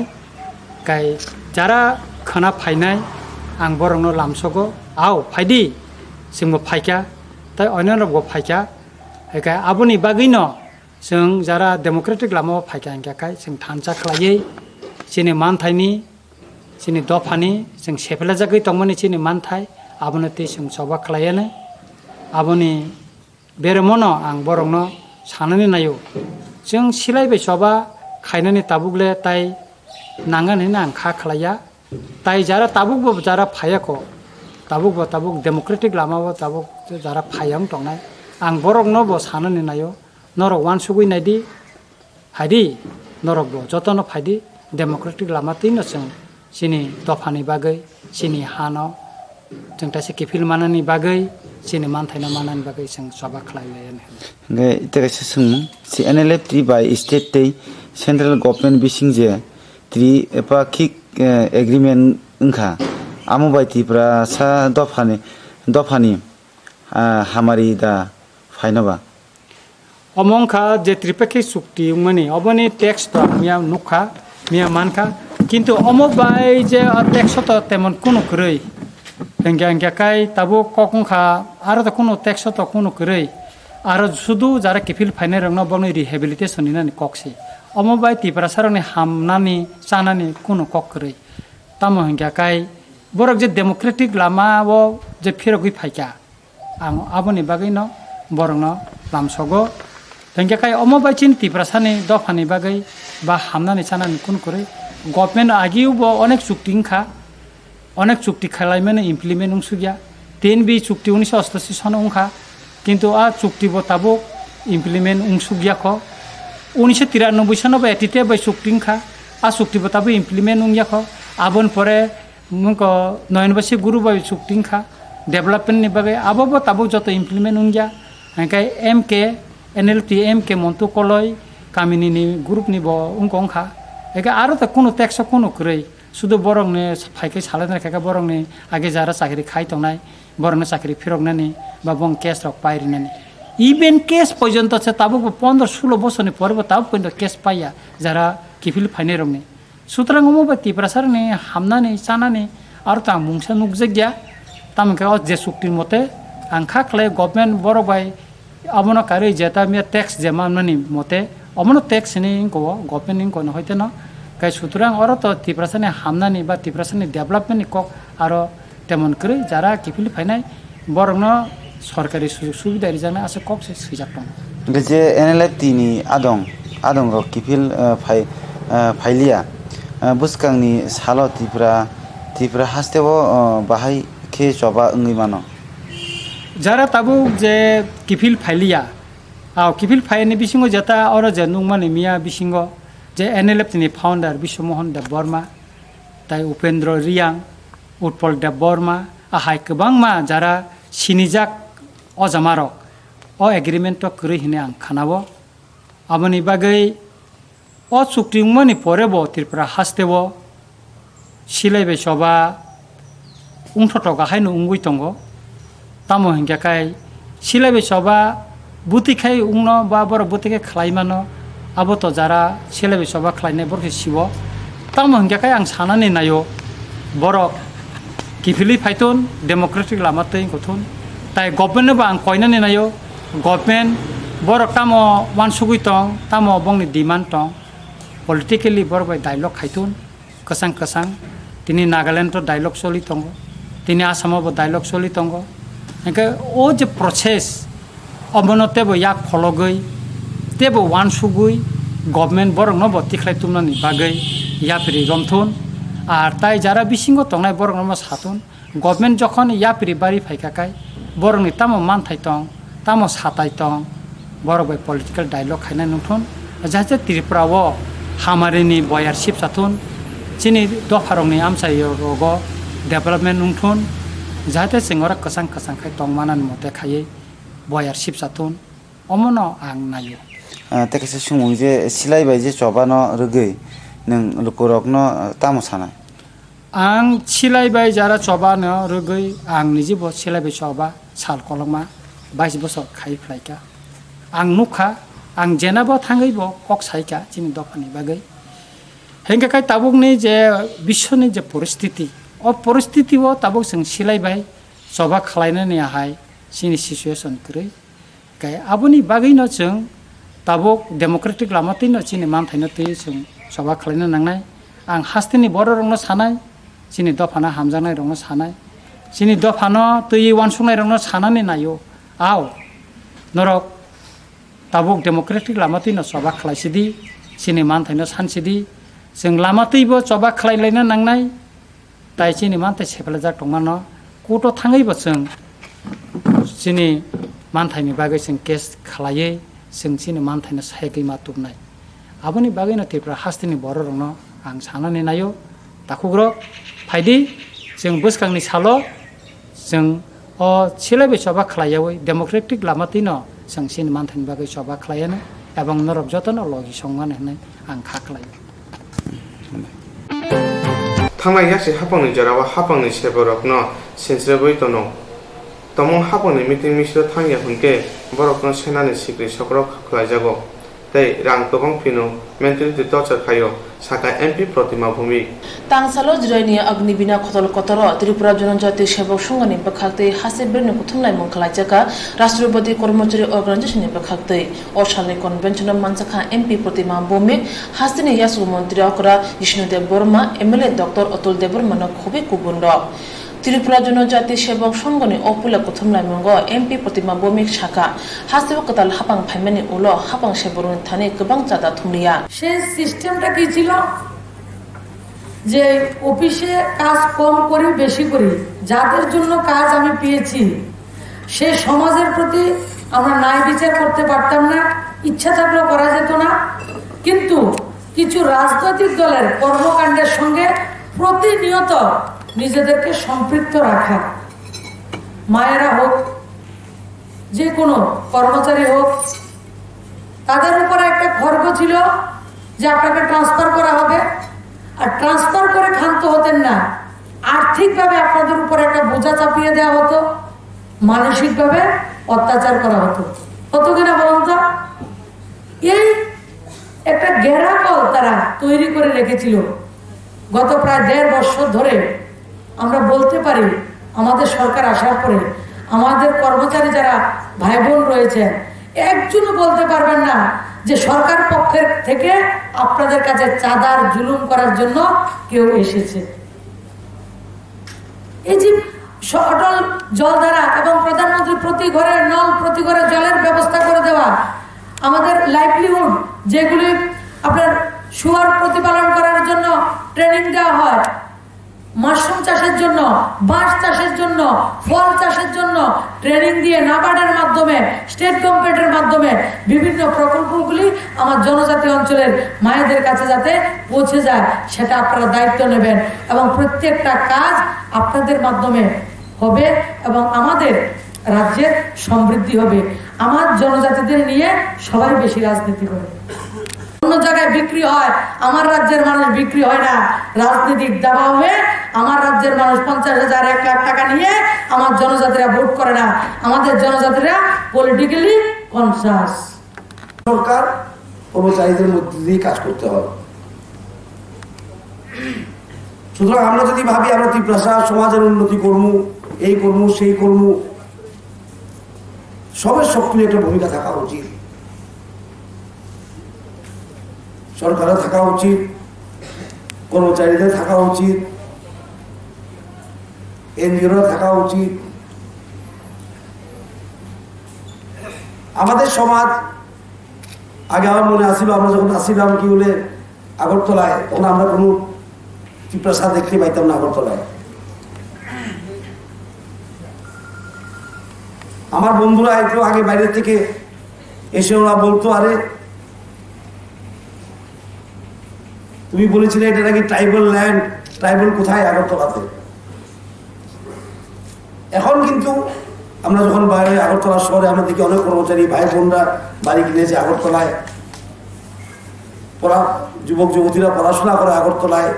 गाय जारा खोना फायनाय आं बरंनो लामसगो आव फायदि जोंबो फायका ताय अन्यरबो फायका गाय आबोनि बागैनो जों जारा डेमोक्रेटिक लामायाव फायका हांगाखाय जों थानसा खालायै चिनि मानथायनि चिनि दफानि जों सेफेला जागै दंमोन चिनि मानथाय आबोनो ति जों सबा खालायानो आबोनि बेरमनो आं बरंनो साननानै नायो जों सिलायबाय सबा खायनानै ताबुकले ताय नांगोन होनना आं खा खालाया ताय जारा ताबुकबो जारा फायाखो ताबुक डेमोक्रेटिक लामाबो ताबुक जारा फायां दंनाय आं बरंनोबो साननानै नायो नरक वान सुगैनायदि हायदि नरकबो जतनो फायदि डेमोक्रेटिक लामा तैनो जों चिनि दफानि बागै चिनि हानो जों तासे किफिल मानानि बागै चिनि मानथायना मानानि बागै जों सबा खालायलायानो गे इतेसे सोंमु सि NLFT बाय स्टेट तै सेन्ट्रेल गभर्नमेन्ट बिसिं जे त्रि एपा किक एग्रीमेन्ट ओंखा आमु बायतिफ्रा सा दफानि हामारि दा फाइनबा अमंखा जे त्रिपेक्षिक चुक्ति माने अबनि टेक्स तो मिया नुखा मिया मानखा किन्तु अमो बाय जे टेक्स तो तेमन कुनु करै हेंगाखाय ताबो कखंखा आरो त कुनु टेक्स तो कुनु करै आरो सुदु जारा किफिल फाइने रंनो बनि रिहेबिलिटेशन नि कक्सि अमो बाय त्रिपुरा सारनि हामनानि चानानि कुनु कक करै तामो हेंगाखाय बरक जे डेमोक्रेटिक लामावो जे फिरगै फायका आं आबोनि बागैनो बरंनो लामसगो हेंगाखाय अमो बाय चिन त्रिपुरा सारनि दफानि बागै बा हामनानि चानानि कुनु करै गभर्नमेन्ट आगिउबो अनेक चुक्तिंखा अनेक चुक्ति खालायमाने इमप्लिमेन्ट उंसुगिया 10B चुक्ति 1988 सन उंखा किन्तु आ चुक्तिबो ताबो इमप्लिमेन्ट उंसुगियाखो 1993 सनबो एटिटे बाय चुक्तिंखा आ चुक्तिबो ताबो इमप्लिमेन्ट उंगियाखो आबन परे मुंको नयनबासी गुरु बाय चुक्तिंखा डेभलपमेन्ट नि बागै आबो ताबो जत इमप्लिमेन्ट उंगिया हांकाय MK NLFT MK मन्टु कलय कामिनिनि ग्रुपनि बो उंखा एका आरो त कुनु टेक्स कुनु करै सुदु बरंने फायकै सालायनाय खायका बरंने आगे जारा साखरि खाय तंनाय बरंने साखरि फिरगनानि बा बं केस रक पायरिनानि इभेन केस पर्यन्त छ ताबुक 15-16 बसरनि परबो ताबुक केस पाया जारा किफिल फाइने रंनि সুতরাং অমুবা তিপ্রাসারনি হামনানি চানানি আর তা মুংসা নুকজেগিয়া তামকে যে চুক্তির মতে আং খাকলে গভর্নমেন্ট বড় বাই আমনো কারি যেটা মিয়া ট্যাক্স যেমানি মতে অমনো ট্যাক্স নি কো গভর্নমেন্ট নি কোনো হইতে না কাই সুতরাং আর তো তিপ্রাসানি হামনানি বা তিপ্রাসানি ডেভেলপমেন্ট কক আর তেমন করে যারা কিফিল ফাইনাই বরং সরকারি সুযোগ সুবিধা রিজানে আছে কক সে সুজাকটং যে NLFT ni adong rok kifil failiya buskangni salo tipra hastebo bahai khe choba ongui mano যারা তাবুক যে কিফিল ফাইলিয়া কিফিল ফাইনি বিসিঙ্গ যেটা আর যে নুংমানি মিয়া বিসিঙ্গ যে NLFT ni ফাউন্ডার বিশ্বমোহন দেব বর্মা তাই উপেন্দ্র রিয়াং উৎপল দেব বর্মা আহাই গোबांमा যারা সিনিজাক অজামারক অ এগ্রিমেন্ট করে হিনে আং খানাবো আমনি বাগৈ অ চুক্তিমনি পরেব ত্রিপুরা হাসতেব সিলাইবে সবা উংঠট গাহাইনো উঙ্গুই তঙ্গ তামো হিংকাকাই সিলাইবে সবা বুতিখাই উংনো বা বড় বুতিকে খালাইমানো আবো তো যারা সিলাইবে সবা খালাইনাই বরকে শিব তামো হিংকাকাই আং সানানি নাयो বরক কিফিলি ফাইতুন ডেমোক্রেটিক লামাতেই গথুন তাই গভর্নমেন্টबो आं कयनानै नायो गभर्नमेंट बरक तामो वानसुगुइ तं तामो बंगनि डिमान्ड तं पलिटिकली बरबाय डायलग खाइथुन कसां तिनी नागालैंड डायलग चलि तं तिनी आसामावबो डायलग चलि तं एंके ओ जे प्रोसेस अमनतेबो याक फलगै तेबो वानसुगुइ गभर्नमेंट बरक नबो तिख्लाय तुमनानि बागै याफिरि रमथुन আর তাই যারা বিসিঙ্গ তংনাই বরং নম সাতুন গভর্নমেন্ট যখন ইয়াপিরি বাড়ি ফাইকাকাই বরংনি তামো মানথাই তং তামো সাতাই তং বড় বাই পলিটিক্যাল ডায়লগ খাইনাই নুঠুন যাতে ত্রিপুরাও হামারিনি বয়ারশিপ সাতুন চিনি দফারংনি আমসাই রগ ডেভেলপমেন্ট নুঠুন যাতে সিংহরা কসাং খাই তং মানান মতে খাইয়ে বয়ারশিপ সাতুন অমন আং নাयो তেকেছে সুমুং যে সিলাইবাই যে চবানো রগৈ नों लुकुरकनो तामो साना आं सिलाइबाय जारा चबानो रगै आं निजेबो सिलाइबाय चबा साल कलमा 22 बोसोर खाइफ्लाइका आं नुखा आं जेनाबो थाङैबो कक साइका जिनि दफानि बागै हेंगाकाय ताबुकनि जे विश्वनि जे परिस्थिति अ परिस्थितिओ ताबुक जों सिलाइबाय चबा खालायनानै हाय जिनि सिचुएसन करै गाय आबुनि बागैनो जों ताबुक डेमोक्रेटिक लामातैनो जिनि मानथायनो तै जों सभा खालायनो नांनाय आं हास्तिनि बर' रंनो सानाय जिनि दफाना हामजानाय रंनो सानाय जिनि दफानो तैयै वानसुंनाय रंनो सानानै नायो आव नरक ताबुक डेमोक्रेटिक लामातैनो सभा खालायसिदि जिनि मानथायनो सानसिदि जों लामातैबो सभा खालायलायनो नांनाय ताय जिनि मानथाय सेफालाजा दंमानो कोर्टआव थाङैबो जों जिनि मानथायनि बागै जों केस खालायै जों जिनि मानथायनो सायगै मातुबनाय आबुनि बागैनो त्रिपुरा हास्तिनि बर' रंनो आं सानानै नायो दाखुग्रक फायदि जों बोसकांनि सालो जों अ सिलाइबाय सभा खालायावै डेमोक्रेटिक लामातैनो जों सिनि मानथायनि बागै सभा खालायानो एबं नरक जतनो लगी संमान होननाय आं खाख्लायो थांनाय गासै हापांनि जेराव हापांनि सेबरकनो सिनस्रेबै दनो तमं हापांनि मिटिं मिसो थांया हुनके बरकनो सेनानि सिग्रि सक्रक खालायजागो तै रां गोबां फिनो मेन्टेलिटी टर्चार खायो साका एमपी प्रतिमा भूमि तांसालो जिरायनि अग्निबिना खतल कतर त्रिपुरा जनजाति सेवक संघनि बखाक्तै हासेबेरनि कुथुमनाय मंखलाय जाका राष्ट्रपति कर्मचारी अर्गानाइजेशननि बखाक्तै असालनि कन्वेन्शनाव मानसाखा एमपी प्रतिमा भूमि हास्तिनि यासु मन्त्री अकरा विष्णुदेव बर्मा एमएलए डॉक्टर अतुल देबर्मानो खुबै कुबुन्द त्रिपुरा जनजाति सेवक संघनि अपुला कुथुमनाय मंग एमपी प्रतिमा भूमि शाखा हासेब कताल हापां फाइमानि उलो हापां सेबरनि थाने गोबां जादा थुमलिया সেই সিস্টেমটা কি ছিল যে অফিসে কাজ কম করে বেশি করি যাদের জন্য কাজ আমি পেয়েছি সে সমাজের প্রতি আমরা ন্যায় বিচার করতে পারতাম না ইচ্ছা থাকলেও করা যেত না কিন্তু কিছু রাজনৈতিক দলের কর্মকাণ্ডের সঙ্গে প্রতিনিয়ত নিজেদেরকে সম্পৃক্ত রাখা মায়েরা হোক যে কোনো কর্মচারী হোক তাদের উপরে একটা খর্গ ছিল যে আপনাকে ট্রান্সফার করা হবে আর ট্রান্সফার করে ক্ষান্ত হতেন না আর্থিকভাবে আপনাদের উপর একটা বোঝা চাপিয়ে দেওয়া হতো মানসিকভাবে অত্যাচার করা হতো হতো কিনা বলুন তো এই একটা গেরাকল তারা তৈরি করে রেখেছিল গত প্রায় 1.5 বছর ধরে আমরা বলতে পারি আমাদের সরকার আসার পরে আমাদের কর্মচারী যারা ভাই বোন রয়েছেন একজনও বলতে পারবেন না যে সরকার পক্ষের থেকে আপনাদের কাছে চাঁদার জুলুম করার জন্য কেউ এসেছে। এই যে অটল জলধারা এবং প্রধানমন্ত্রী প্রতি ঘরে নল, প্রতি ঘরে জলের ব্যবস্থা করে দেওয়া, আমাদের লাইভলিহুড যেগুলি আপনার শুয়ার প্রতিপালন করার জন্য ট্রেনিং দেওয়া হয়, মাশরুম চাষের জন্য, বাঁশ চাষের জন্য, ফল চাষের জন্য ট্রেনিং দিয়ে নাবার্ডের মাধ্যমে, স্টেট গভর্নমেন্টের মাধ্যমে বিভিন্ন প্রকল্পগুলি আমার জনজাতি অঞ্চলের মায়েদের কাছে যাতে পৌঁছে যায় সেটা আপনারা দায়িত্ব নেবেন এবং প্রত্যেকটা কাজ আপনাদের মাধ্যমে হবে এবং আমাদের রাজ্যের সমৃদ্ধি হবে। আমার জনজাতিদের নিয়ে সবাই বেশি রাজনীতি করে, অন্য জায়গায় বিক্রি হয়, আমার রাজ্যের মানুষ বিক্রি হয় না। রাজনৈতিক দাবাবে আমার রাজ্যের মানুষ 50,000 1 লাখ টাকা নিয়ে আমার জনজাতিরা ভোট করে না। আমাদের জনজাতিরা পলিটিক্যালি কনসাস। সরকার কর্মচারীদের মধ্যে দিয়ে কাজ করতে হবে। সুতরাং আমরা যদি ভাবি আমরা ত্রিপ্রাসা সমাজের উন্নতি করবো, এই করবো সেই করবো, সবের সক্রিয় একটা ভূমিকা থাকা উচিত। সরকারের থাকা উচিত, কর্মচারীদের থাকা উচিত, এনজিওরা থাকা উচিত। আমাদের সমাজ আগে আমার মনে আসছিল, আমরা যখন আসছিলাম কি বলে আগরতলায়, তখন আমরা কোনো ত্রিপ্রাসা দেখতে পাইতাম না আগরতলায়। আমার বন্ধুরা একটু আগে বাইরে থেকে এসে ওরা বলতো, আরে তুমি বলেছিলে এটা নাকি ট্রাইবাল ল্যান্ড, ট্রাইবাল কোথায় আগরতলাতে। এখন কিন্তু আমরা যখন বাইরে আগরতলা শহরে আমরা দেখি অনেক কর্মচারী ভাই বোনরা বাড়ি কিনেছে আগরতলায়, যুবক যুবতীরা পড়াশোনা করে আগরতলায়।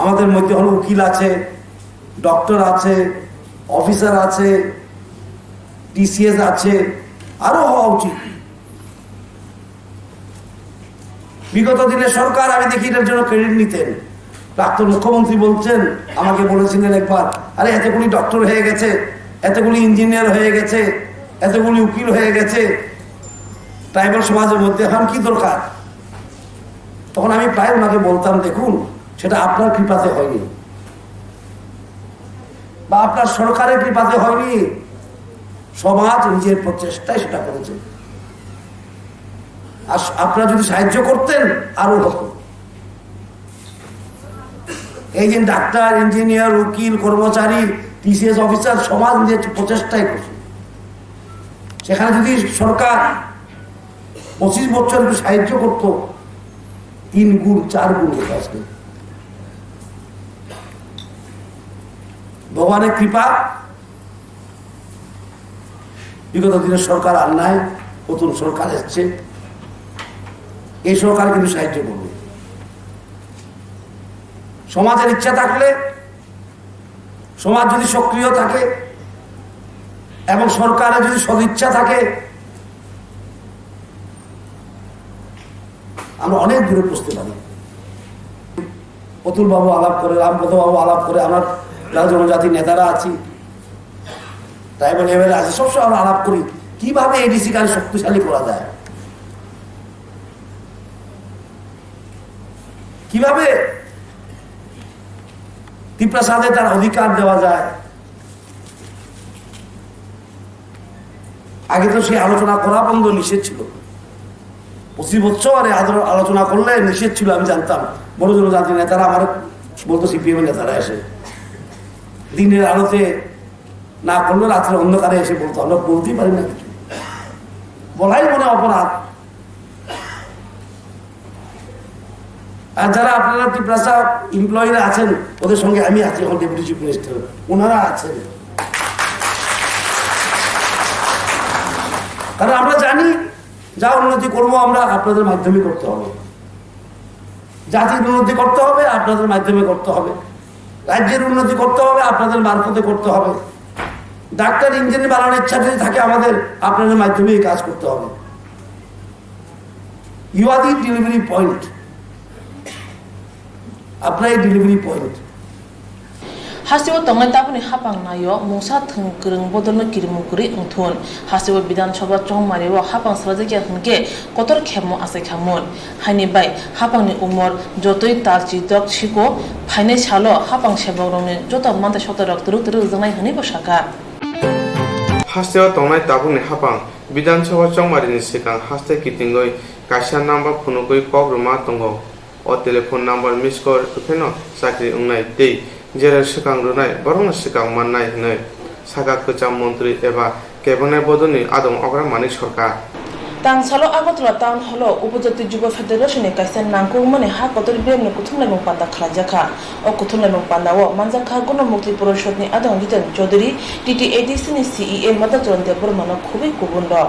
আমাদের মধ্যে হল উকিল আছে, ডক্টর আছে, অফিসার আছে, টিসিএস আছে, আরো হওয়া উচিত। বিগত দিনে সরকার, আমি দেখি এটার জন্য ক্রেডিট নিতেন। প্রাক্তন মুখ্যমন্ত্রী বলছেন, আমাকে বলেছিলেন একবার, আরে এতগুলি ডক্টর হয়ে গেছে, এতগুলি ইঞ্জিনিয়ার হয়ে গেছে, এতগুলি উকিল হয়ে গেছে ট্রাইবাল সমাজের মধ্যে, এখন কি দরকার। তখন আমি প্রায় ওনাকে বলতাম, দেখুন সেটা আপনার কৃপাতে হয়নি বা আপনার সরকারের কৃপাতে হয়নি, সমাজ নিজের প্রচেষ্টায় সেটা করেছে। আর আপনারা যদি সাহায্য করতেন আরো হতো। এই যে ডাক্তার, ইঞ্জিনিয়ার, উকিল, কর্মচারী, টিসিএস অফিসার, সমাজ নিজের প্রচেষ্টায় করছে। সেখানে যদি সরকার 25 বছর একটু সাহায্য করত, 3 গুণ 4 গুণ হতো আজকে। ভগবানের কৃপা, বিগত দিনের সরকার আর নাই, নতুন সরকার এসছে। এই সরকার কিন্তু সাহায্য করবে। সমাজের ইচ্ছা থাকলে, সমাজ যদি সক্রিয় থাকে এবং সরকারের যদি সদিচ্ছা থাকে, আমরা অনেক দূরে পৌঁছতে পারি। অতুল বাবু আলাপ করে, রামপদ বাবু আলাপ করে, আমার জনজাতি নেতারা আছি, ট্রাইবাল লেভেলে আছি, সবসময় আমরা আলাপ করি কিভাবে এডিসি কাজ শক্তিশালী করা যায়, কিভাবে ত্রিপ্রাসাদে তার অধিকার দেওয়া যায়। আগে তো সেই আলোচনা করা বন্ধ, নিষেধ ছিল। 25 বছর আলোচনা করলে নিষেধ ছিল, আমি জানতাম। বড় জনজাতি নেতারা আমার বলতো, সিপিএম নেতারা এসে দিনের আলোতে না করলে রাত্রে অন্ধকারে এসে বলতো, আমরা বলতেই পারি না কিছু, বলাই মনে অপরাধ। আর যারা আপনারা ত্রিপ্রাসা এমপ্লয়িরা আছেন, ওদের সঙ্গে আমি আছি, এখন ডেপুটি চিফ মিনিস্টার, ওনারা আছেন। কারণ আমরা জানি যা উন্নতি করবো আমরা আপনাদের মাধ্যমে করতে হবে, জাতির উন্নতি করতে হবে আপনাদের মাধ্যমে করতে হবে, রাজ্যের উন্নতি করতে হবে আপনাদের মারফতে করতে হবে। ডাক্তার, ইঞ্জিনিয়ার বানানোর ইচ্ছা যদি থাকে আমাদের, আপনাদের মাধ্যমে কাজ করতে হবে। You are the delivery point. আপনার এই ডেলিভারি পয়েন্ট হাসিও তঙ্গাই তাপনি হাপাং নাयो মুসা থংকরং বদলন কিরমুকুরি উংথুন হাসিও বিধানসভা চংমারিও হাপাং সারাজাকিয়া হনকে কতর খেমো আসে খামুন হাইনি বাই হাপাংনি উমর যতই তালচি দক সিকো ফাইনাই সালো হাপাং সেবকরংনি যত মানতে শতরক তুরু তুরু জংনাই হনি বসাকা হাস্তেও তংনাই তাবুনি হাপাং বিধানসভা চংমারিनि सिगां हास्ते किटिंगै काइसा नाम्बार फुनुगै कग्रुमा दंगौ अ टेलिफोन नाम्बार मिस कल उफेनो साख्रि उंनाय दै जेरै सिगां रुनाय बरं सिगां माननाय नै सागा गोजाम मन्त्रि एबा केबिनेट बदलनि आदम अग्रा मानिक सरकार तांसालो आगरतला टाउन हलो उपजाति युव फेडरेशननि काइसा नांगौमानि हा कतर बेमनि कुथुमलायमं पान्दा खालामजाखा अ कुथुमलायमं पान्दाओ मानजाखा गणमुक्ति परिषदनि आदम जितेन चौधुरी टीटीएडीसीनि सीईए मदचरण देबरमानो खुबै गुबुन दं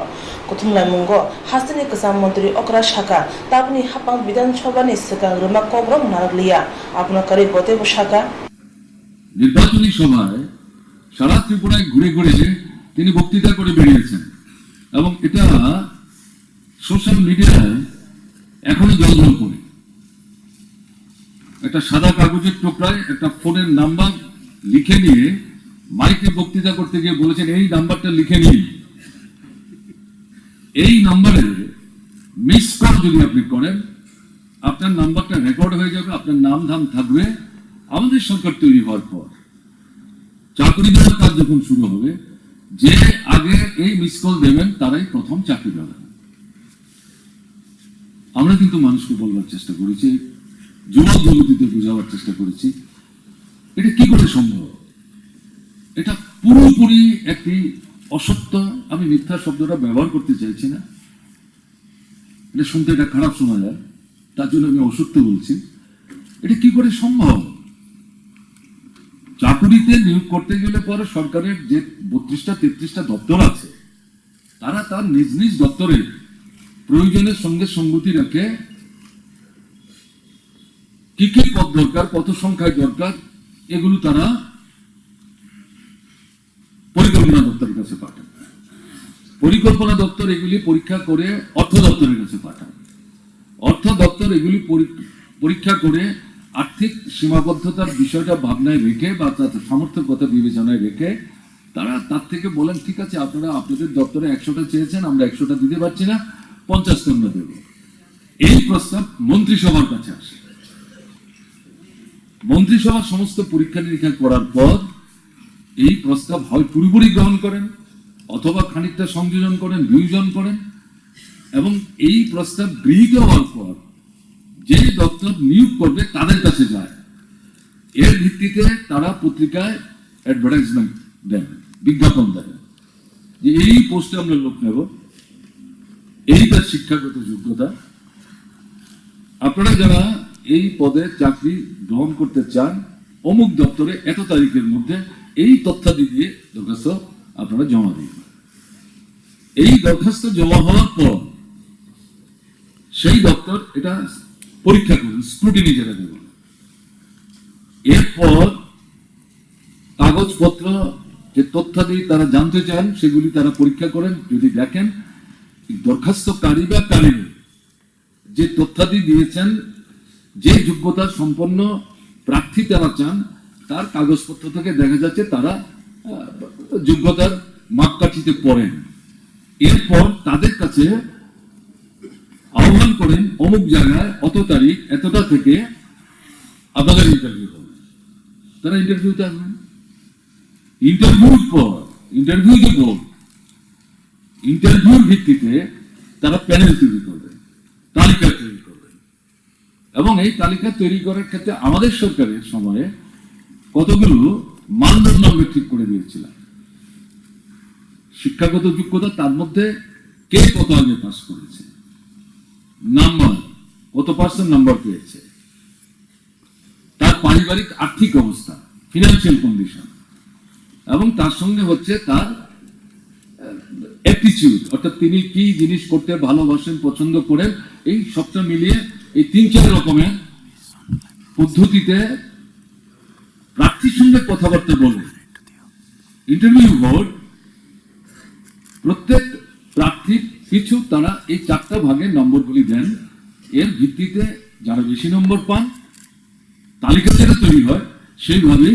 कुथुमलायमंगो हास्तिनि गोजाम मन्त्रि अग्रा शाखा ताबनि हापां विधानसभानि सिगां रोमा कग्रम नारगलिया आपनाकारि गते बसाका নির্বাচনী সভায় সারা ত্রিপুরায় ঘুরে ঘুরে তিনি বক্তৃতা করে বেরিয়েছেন এবং এটা সোশ্যাল মিডিয়ায় এখনো জলজল করে একটা সাদা কাগজের টুকরায় একটা ফোনের নাম্বার লিখে নিয়ে মাইকে বক্তৃতা করতে গিয়ে বলেছেন এই নাম্বারটা লিখে নিন এই নম্বরে মিস কল যদি আপনি করেন আপনার নাম্বারটা রেকর্ড হয়ে যাবে আপনার নাম ধাম থাকবে আমাদের সরকার তৈরি হওয়ার পর চাকরি দেওয়ার কাজ যখন শুরু হবে যে আগে এই মিস কল দেবেন তারাই প্রথম চাকরি পাবেন আমরা কিন্তু মানুষকে বলবার চেষ্টা করেছি যুবক যুবতীতে বোঝাবার চেষ্টা করেছি এটা কি করে সম্ভব এটা পুরোপুরি একটি অসত্য আমি মিথ্যা শব্দটা ব্যবহার করতে চাইছি না এটা শুনতে এটা খারাপ শোনা যায় তার জন্য আমি অসত্য বলছি এটা কি করে সম্ভব চাকুরিতে নিয়োগ করতে গেলে পরে সরকারের যে 32টা 33টা দপ্তর আছে তারা তার নিজ নিজ দপ্তরে প্রয়োজনের সঙ্গে সঙ্গতি রেখে কি কি পদ দরকার কত সংখ্যায় দরকার এগুলো তারা পরিকল্পনা দপ্তরের কাছে পাঠান পরিকল্পনা দপ্তর এগুলি পরীক্ষা করে অর্থ দপ্তরের কাছে পাঠান অর্থ দপ্তর এগুলি পরীক্ষা করে আর্থিক সীমাবদ্ধতার বিষয়টা ভাবনায় রেখে বা তাদের সামর্থ্যের কথা বিবেচনায় রেখে তারা তার থেকে বলেন ঠিক আছে আপনারা আপনাদের দপ্তরে 100টা চেয়েছেন আমরা 100টা দিতে পারছি না 50টা আমরা দেব এই প্রস্তাব মন্ত্রিসভার কাছে আসে মন্ত্রিসভা সমস্ত পরীক্ষা নিরীক্ষা করার পর এই প্রস্তাব হয় পুরোপুরি গ্রহণ করেন অথবা খানিকটা সংযোজন করেন বিয়োজন করেন এবং এই প্রস্তাব গৃহীত হওয়ার পর যে দপ্তর নিয়োগ করবে তাদের কাছে যায় এর ভিত্তিতে তারা পত্রিকায় অ্যাডভার্টাইজমেন্ট দেন বিজ্ঞাপন দেন যে এই পোস্টে আমরা লোক নেব এই তার শিক্ষাগত যোগ্যতা আপনারা যারা এই পদে চাকরি গ্রহণ করতে চান অমুক দপ্তরে এত তারিখের মধ্যে এই তথ্যাদি দিয়ে দরখাস্ত আপনারা জমা দিন এই দরখাস্ত জমা হওয়ার পর সেই দপ্তর এটা পরীক্ষা করেন স্ক্রুটিনি যেটা দেব এরপর কাগজপত্র যে তথ্যাদি তারা জানতে চান সেগুলি তারা পরীক্ষা করেন যদি দেখেন দরখাস্তকারী বা কারী যে তথ্যাদি দিয়েছেন যে যোগ্যতা সম্পন্ন প্রার্থী তারা চান তার কাগজপত্র থেকে দেখা যাচ্ছে তারা যোগ্যতার মাপকাঠিতে পড়েন এরপর তাদের কাছে আহ্বান করেন অমুক জায়গায় অত তারিখ এতটা থেকে আপনাদের ইন্টারভিউ হবে তারা ইন্টারভিউতে আসবেন ইন্টারভিউর পর ইন্টারভিউ যে বোর্ড ইন্টারভিউর ভিত্তিতে তারা প্যানেল তৈরি করবে তালিকা তৈরি করবে এবং এই তালিকা তৈরি করার ক্ষেত্রে আমাদের সরকারের সময়ে কতগুলো মানদণ্ড আমরা ঠিক করে দিয়েছিলাম শিক্ষাগত যোগ্যতা তার মধ্যে কে কত আগে পাস করেছে নাম্বার কত পার্সেন্ট নাম্বার পেয়েছে তার পারিবারিক আর্থিক অবস্থা ফিনান্সিয়াল কন্ডিশন এবং তার সঙ্গে হচ্ছে তার অ্যাটিটিউড অর্থাৎ তিনি কি জিনিস করতে ভালোবাসেন পছন্দ করেন এই সবটা মিলিয়ে এই 3-4 রকমের পদ্ধতিতে প্রার্থীর সঙ্গে কথাবার্তা বলে ইন্টারভিউ বোর্ড প্রত্যেক প্রার্থীর পিছু তারা এই 4টা ভাগে নম্বরগুলি দেন এর ভিত্তিতে যারা বেশি নম্বর পান তালিকা যেটা তৈরি হয় সেইভাবে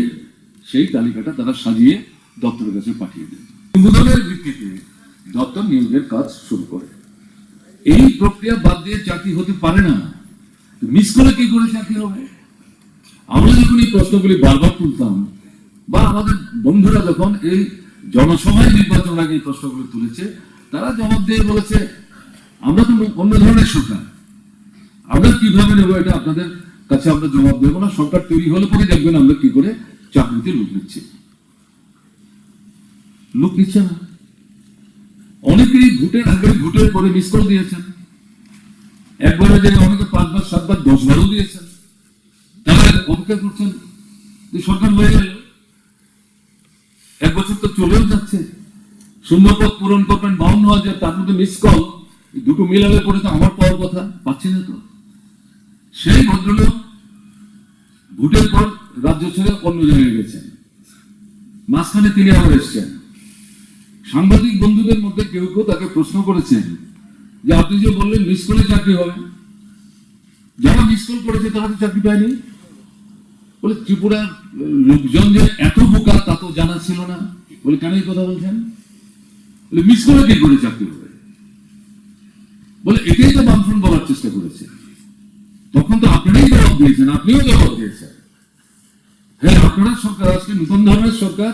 সেই তালিকাটা তারা সাজিয়ে দপ্তরের কাছে পাঠিয়ে দেয়। অনুমোদনের ভিত্তিতে দপ্তর নিয়োগের কাজ শুরু করে। এই প্রক্রিয়া বাদ দিয়ে চাকরি হতে পারে না। মিস করে কি করে চাকরি হবে? আমরা যখন এই প্রশ্নগুলি বারবার তুলতাম বা আমাদের বন্ধুরা যখন এই জনসভায় নির্বাচন আগে এই প্রশ্নগুলি তুলেছে, তারা জবাব দিয়ে বলেছে আমরা তো অন্য ধরনের সরকার, আমরা কিভাবে নেবো এটা আপনাদের কাছে আমরা জবাব দেবো না। সরকার তৈরি হলে পরে দেখবেন আমরা কি করে চাকরিতে লোক নিচ্ছি। লোক নিচ্ছে না। অনেকেই ভোটের আগে ভোটের পরে মিস কল দিয়েছেন, একবারে যে অনেকে 5 বার 7 বার 10 বারও দিয়েছেন। তারা অপেক্ষা করছেন যে সরকার হয়ে গেল, 1 বছর তো চলেও যাচ্ছে, শূন্যপদ পূরণ করবেন 52,000, তার মধ্যে মিস কল দুটো মিলালে পরে তো আমার পাওয়ার কথা, পাচ্ছি না তো। সেই ভদ্রলোক ভোটের পর রাজ্য ছেড়ে অন্য জায়গায় গেছেন, মাঝখানে তিনি আবার এসছেন। সাংবাদিক বন্ধুদের মধ্যে কেউ কেউ তাকে প্রশ্ন করেছেন যে আপনি যে বললেন মিস কলে চাকরি হবে, যারা মিস কল করেছে তারা তো চাকরি পায়নি। বলে ত্রিপুরার লোকজন যে এত বোকা তা তো জানা ছিল না। বলে কেন এই কথা বলছেন? বলে মিস কলে কি করে চাকরি হবে? বলে এটাই তো বামফ্রন্ট বলার চেষ্টা করেছে। তখন তো আপনারাই জবাব দিয়েছেন, আপনিও জবাব দিয়েছেন। হ্যাঁ, আপনারা সরকার, আজকে নতুন ধরনের সরকার,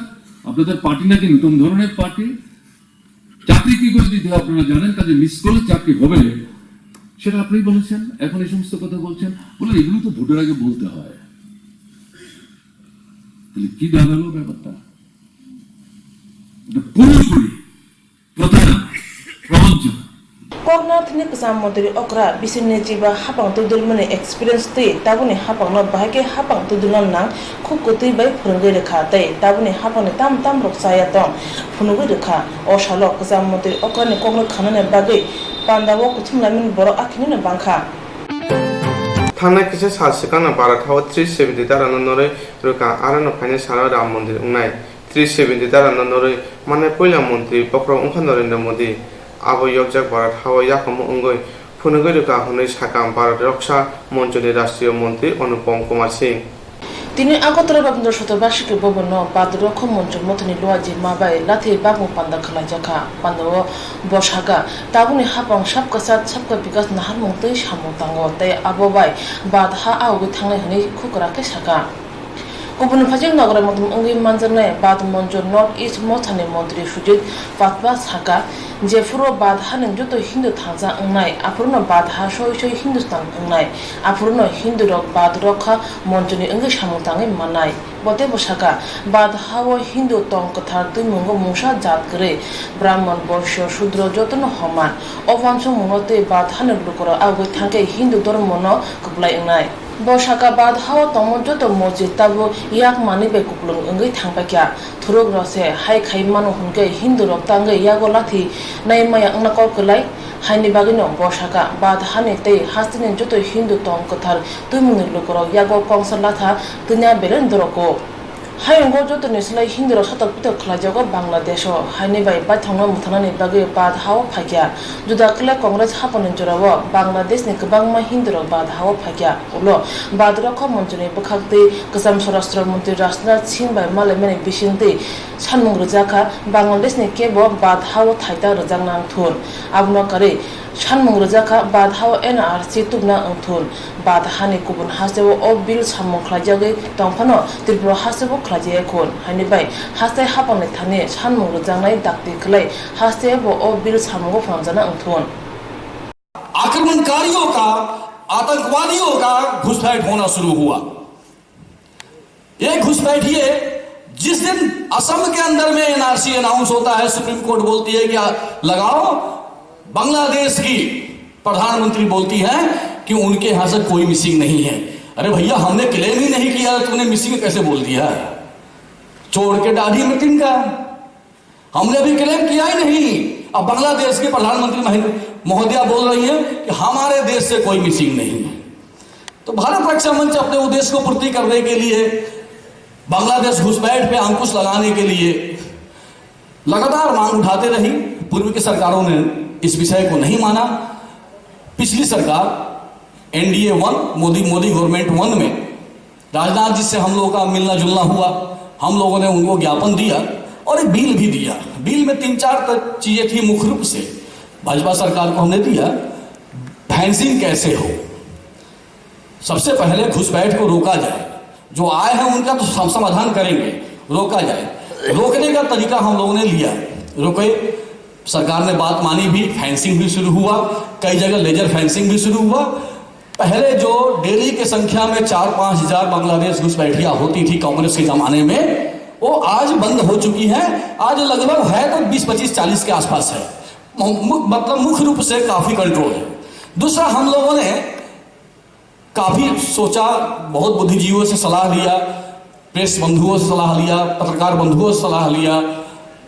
আপনাদের পার্টি নাকি নতুন ধরনের পার্টি। চাকরি কি করে দিতে হয় আপনারা জানেন, কাজে মিস করলে চাকরি হবে সেটা আপনি বলেছেন, এখন এই সমস্ত কথা বলছেন। বলে এগুলো তো ভোটের আগে বলতে হয়। তাহলে কি দাঁড়ালো ব্যাপারটা? পুরোপুরি প্রতারণা, প্রবঞ্চনা। Kokna thini ksam modri okra bisine jiba hapang tu dulmane experience te tabuni hapang no bahake hapang tu dulan nang khukutui bai phurungai rekha te tabuni hapang ne tam roksaya tong phunugui rekha o shalo ksam modri okra ne kokno khanane bagai pandawo kuthumlamin boro akhini ne bangkha थांनाय किसे साल सिगांनो भारताव 370 दारानो नरै रुका आरानो फाइने सारा राम मन्दिर उंनाय 370 दारानो नरै माने पहिला मन्त्रि पक्र उंखा नरेन्द्र मोदी आबो यकजाक भारत हावा याकमो उंगै फुनुगै रुका हुनै साकाम भारत रक्षा मन्चनि राष्ट्रीय मन्त्रि अनुपम कुमार सिंह তিনি আগরতলা রবীন্দ্র শতবার্ষিকী ভবন বাদরক্ষ মঞ্চ মথনি লোয়াজি মাবাই লাথি বাগমু পান্দা খালাইজাখা পান্দাও বসাগা তাবুনি হাপং সাবকা সাত সাবকা বিকাশ নাহার মন্তৈ সামু তাঙ্গ তাই আববাই বাদ হা আউগৈ থাंनाय হनै খুকরাকে সাকা गुबुन फारसे नगराव मथम अंगि मानजानाय बाद मन्ज नर्थ इस्ट मोथानि मन्त्रि सुजित पाटवा साका जेफुरो बाद हानों जत हिंदू थांजा अंनाय आफुरनो बाद हा सय हिंदुस्तान अंनाय आफुरनो हिंदू रक बाद रखा मन्जनि अंगि सामुताङै मानाय बते बसाका बाद हाव हिंदू तंग कथार दुइ मंगो मुसा जात करे ब्राह्मण वैश्य शूद्र जतन हमान अवांश मुनते बाद हानो लुकर आवगै थांगे हिंदू धर्म न कबलाय अंनाय बसाका बाद हाव तमजत मस्जिद ताबो याक मानि बे कुपलुं अंगै थांबाक्या थुरुग रसे हाय खाय मानो हुनगै हिंदू रक तांगै यागो लाथि नाय माया अंना कलकलाय हायनि बागिनो बसाका बाद हानि तै हास्तिनि जत हिंदू तंग कथार दुइ मुनि लुकर यागो कंसा लाथा दुनिया बेरेंदरको हायंगो जतनि सलाय हिंदू रक सतक पितक खलाजगो बांग्लादेश हायनि बाय बाथांनो मुथानानि बागै बाद हाव फाक्या जुदा कले कांग्रेस हापनि जराव बांग्लादेशनि गोबांमा हिंदू रक बाद हाव फाक्या उलो बाद रख मन्जनि बखाक्ति गोजाम स्वराष्ट्र मन्त्रि राजनाथ सिंह बाय मालायमानि बिसिंति सानमुं रोजाखा बांग्लादेशनि केबो बाद हाव थाइता रोजांनां थुन आबनकारि सानमुं रोजाखा बाद हाव एनआरसी तुबना अंथुन बाद हानि गुबुन हासेव अ बिल सामुं खलायजागै दंफानो त्रिपुरा हासेव खलायजाय खुन हानि बाय हासे हापांनि थानि सानमुं रोजांनाय दाक्ति खलाय हासेव अ बिल सामुंगो फंजाना अंथुन आक्रमणकारियों का आतंकवादियों का घुसपैठ होना शुरू हुआ। ये घुसपैठिए जिस दिन असम के अंदर में एनआरसी अनाउंस होता है, सुप्रीम कोर्ट बोलती है कि लगाओ, बांग्लादेश की प्रधानमंत्री बोलती है कि उनके यहां से कोई मिसिंग नहीं है। अरे भैया, हमने क्लेम ही नहीं किया, तूने मिसिंग कैसे बोल दिया? चोर के दाढ़ी में तिनका, हमने अभी क्लेम किया ही नहीं। अब बांग्लादेश के प्रधानमंत्री महोदया बोल रही है कि हमारे देश से कोई मिसिंग नहीं है। तो भारत रक्षा मंच अपने उद्देश्य को पूर्ति करने के लिए, बांग्लादेश घुसपैठ पे अंकुश लगाने के लिए लगातार मांग उठाते रही। पूर्व की सरकारों ने इस विषय को नहीं माना। पिछली सरकार NDA 1 मोदी गवर्नमेंट 1 में राजनाथ जी से हम लोगों का मिलना जुलना हुआ, हम लोगों ने उनको ज्ञापन दिया और एक बिल भी दिया। बिल में 3-4 चीजें थी मुख्य रूप से भाजपा सरकार को हमने दिया। फेंसिंग कैसे हो, सबसे पहले घुसपैठ को रोका जाए, जो आए हैं उनका तो समाधान करेंगे, रोका जाए। रोकने का तरीका हम लोगों ने लिया, रोके, सरकार ने बात मानी भी, फेंसिंग भी शुरू हुआ, कई जगह लेजर फेंसिंग भी शुरू हुआ। पहले जो डेली के संख्या में 4-5 हजार बांग्लादेश घुसपैठियां होती थी कांग्रेस के जमाने में, वो आज बंद हो चुकी है। आज लगभग है तो 20-25-40 के आसपास है, मतलब मुख्य रूप से काफी कंट्रोल है। दूसरा, हम लोगों ने काफी सोचा, बहुत बुद्धिजीवियों से सलाह लिया, प्रेस बंधुओं से सलाह लिया, पत्रकार बंधुओं से सलाह लिया,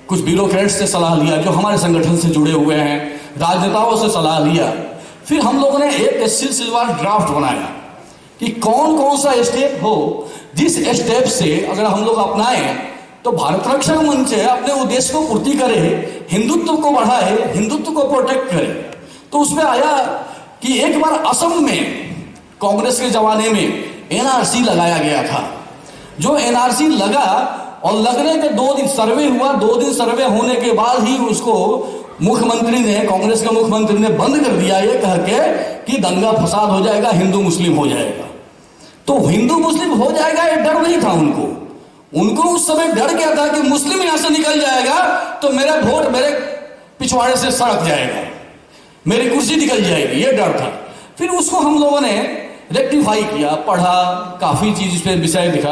कुछ ब्यूरोक्रेट्स से सलाह लिया जो हमारे संगठन से जुड़े हुए हैं, राजनेताओं से सलाह लिया। फिर हम लोगों ने एक सिलसिलेवार ड्राफ्ट बनाया कि कौन कौन सा स्टेप हो, जिस स्टेप से अगर हम लोग अपनाएं तो भारत रक्षा मंच अपने उद्देश्य को पूर्ति करे, हिंदुत्व को बढ़ाए, हिंदुत्व को प्रोटेक्ट करे। तो उसमें आया कि एक बार असम में कांग्रेस के जमाने में एनआरसी लगाया गया था। जो एनआरसी लगा और लगने के 2 दिन सर्वे हुआ, 2 दिन सर्वे होने के बाद ही उसको मुख्यमंत्री ने, कांग्रेस के मुख्यमंत्री ने बंद कर दिया ये कह के कि दंगा फसाद हो जाएगा, हिंदू मुस्लिम हो जाएगा। तो हिंदू मुस्लिम हो जाएगा ये डर नहीं था उनको उस समय डर क्या था कि मुस्लिम यहां से निकल जाएगा तो मेरा वोट मेरे पिछवाड़े से सड़क जाएगा, मेरी कुर्सी निकल जाएगी, ये डर था। फिर उसको हम लोगों ने रेक्टिफाई किया, पढ़ा, काफी चीज इस पे विषय लिखा,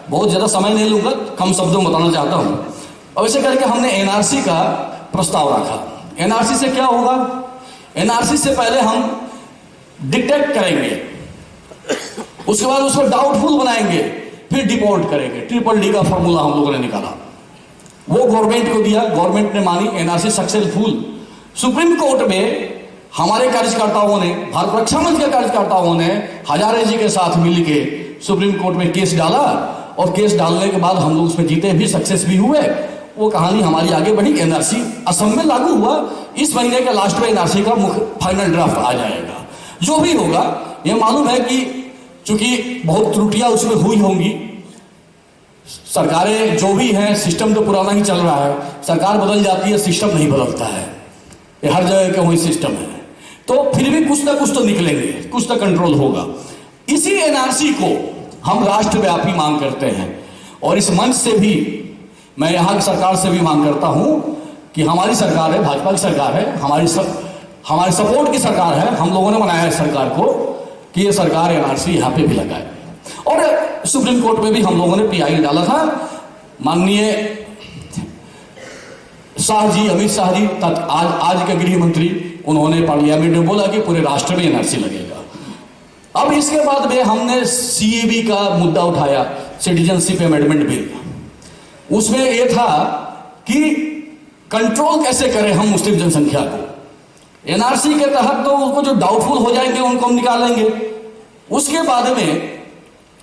बहुत ज्यादा समय नहीं लूंगा, कम शब्दों में बताना चाहता हूं। और ऐसे करके हमने एनआरसी का प्रस्ताव रखा। एनआरसी से क्या होगा, एनआरसी से पहले हम डिटेक्ट करेंगे, उसके बाद उसको डाउटफुल बनाएंगे, फिर डिपोर्ट करेंगे। ट्रिपल-D का फॉर्मूला हम लोगों ने निकाला, वो गवर्नमेंट को दिया, गवर्नमेंट ने मानी, एनआरसी सक्सेसफुल। सुप्रीम कोर्ट में हमारे कार्यकर्ताओं ने, भारत रक्षा मंच के कार्यकर्ताओं ने हजारे जी के साथ मिलके सुप्रीम कोर्ट में केस डाला और केस डालने के बाद हम लोग उसमें जीते भी, सक्सेस भी हुए। वो कहानी हमारी आगे बढ़ी, एनआरसी असम में लागू हुआ। इस महीने के लास्ट में एनआरसी का फाइनल ड्राफ्ट आ जाएगा। जो भी होगा, ये मालूम है कि चूंकि बहुत त्रुटियां उसमें हुई होंगी, सरकारें जो भी हैं, सिस्टम तो पुराना ही चल रहा है, सरकार बदल जाती है, सिस्टम नहीं बदलता है, ये हर जगह का वही सिस्टम है। तो फिर भी कुछ ना कुछ तो निकलेंगे, कुछ तो कंट्रोल होगा। इसी एनआरसी को हम राष्ट्रव्यापी मांग करते हैं और इस मंच से भी मैं यहाँ की सरकार से भी मांग करता हूं कि हमारी सरकार है, भाजपा की सरकार है, हमारे सपोर्ट की सरकार है, हम लोगों ने बनाया है सरकार को कि ये सरकार एनआरसी यहाँ पे भी लगाए। और सुप्रीम कोर्ट में भी हम लोगों ने पीआई डाला था। माननीय शाह जी, अमित शाह जी, आज के गृह मंत्री, उन्होंने पार्लियामेंट में बोला कि पूरे राष्ट्र में एनआरसी लगेगा। अब इसके बाद में हमने सीएबी का मुद्दा उठाया, सिटीजनशिप अमेंडमेंट बिल। उसमें यह था कि कंट्रोल कैसे करें हम मुस्लिम जनसंख्या को। एनआरसी के तहत तो उनको जो डाउटफुल हो जाएंगे उनको हम निकालेंगे। उसके बाद में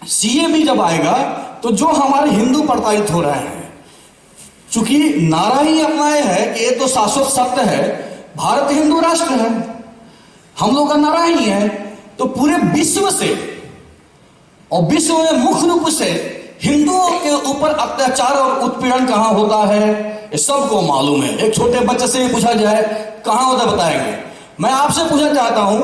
सीएबी जब आएगा तो जो हमारे हिंदू प्रताड़ित हो रहे हैं, चूंकि नारा ही अपनाए है कि ये तो शाश्वत सत्य है, भारत हिंदू राष्ट्र है, हम लोग का नारा ही है, तो पूरे विश्व से और विश्व में मुख्य रूप से हिंदुओं के ऊपर अत्याचार और उत्पीड़न कहां होता है ये सबको मालूम है। एक छोटे बच्चे से भी पूछा जाए कहां होता बताएंगे। मैं आपसे पूछना चाहता हूं,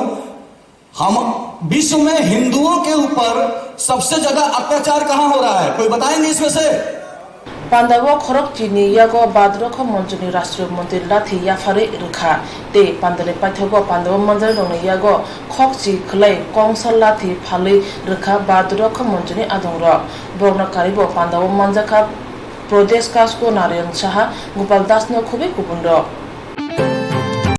हम विश्व में हिंदुओं के ऊपर सबसे ज्यादा अत्याचार कहां हो रहा है, कोई बताएंगे इसमें से? Pandawa khorok chini yago badro ko monjuni rashtriyo montir lathi yafare rikha te pandale paithogo Pandawa manjari dong yago khok chi khlai kongsal lathi phali rikha badro ko monjuni adongro borna karibo Pandawa manjaka Pradesh Kasko Narayan Saha Gopal Das no khobe kubunro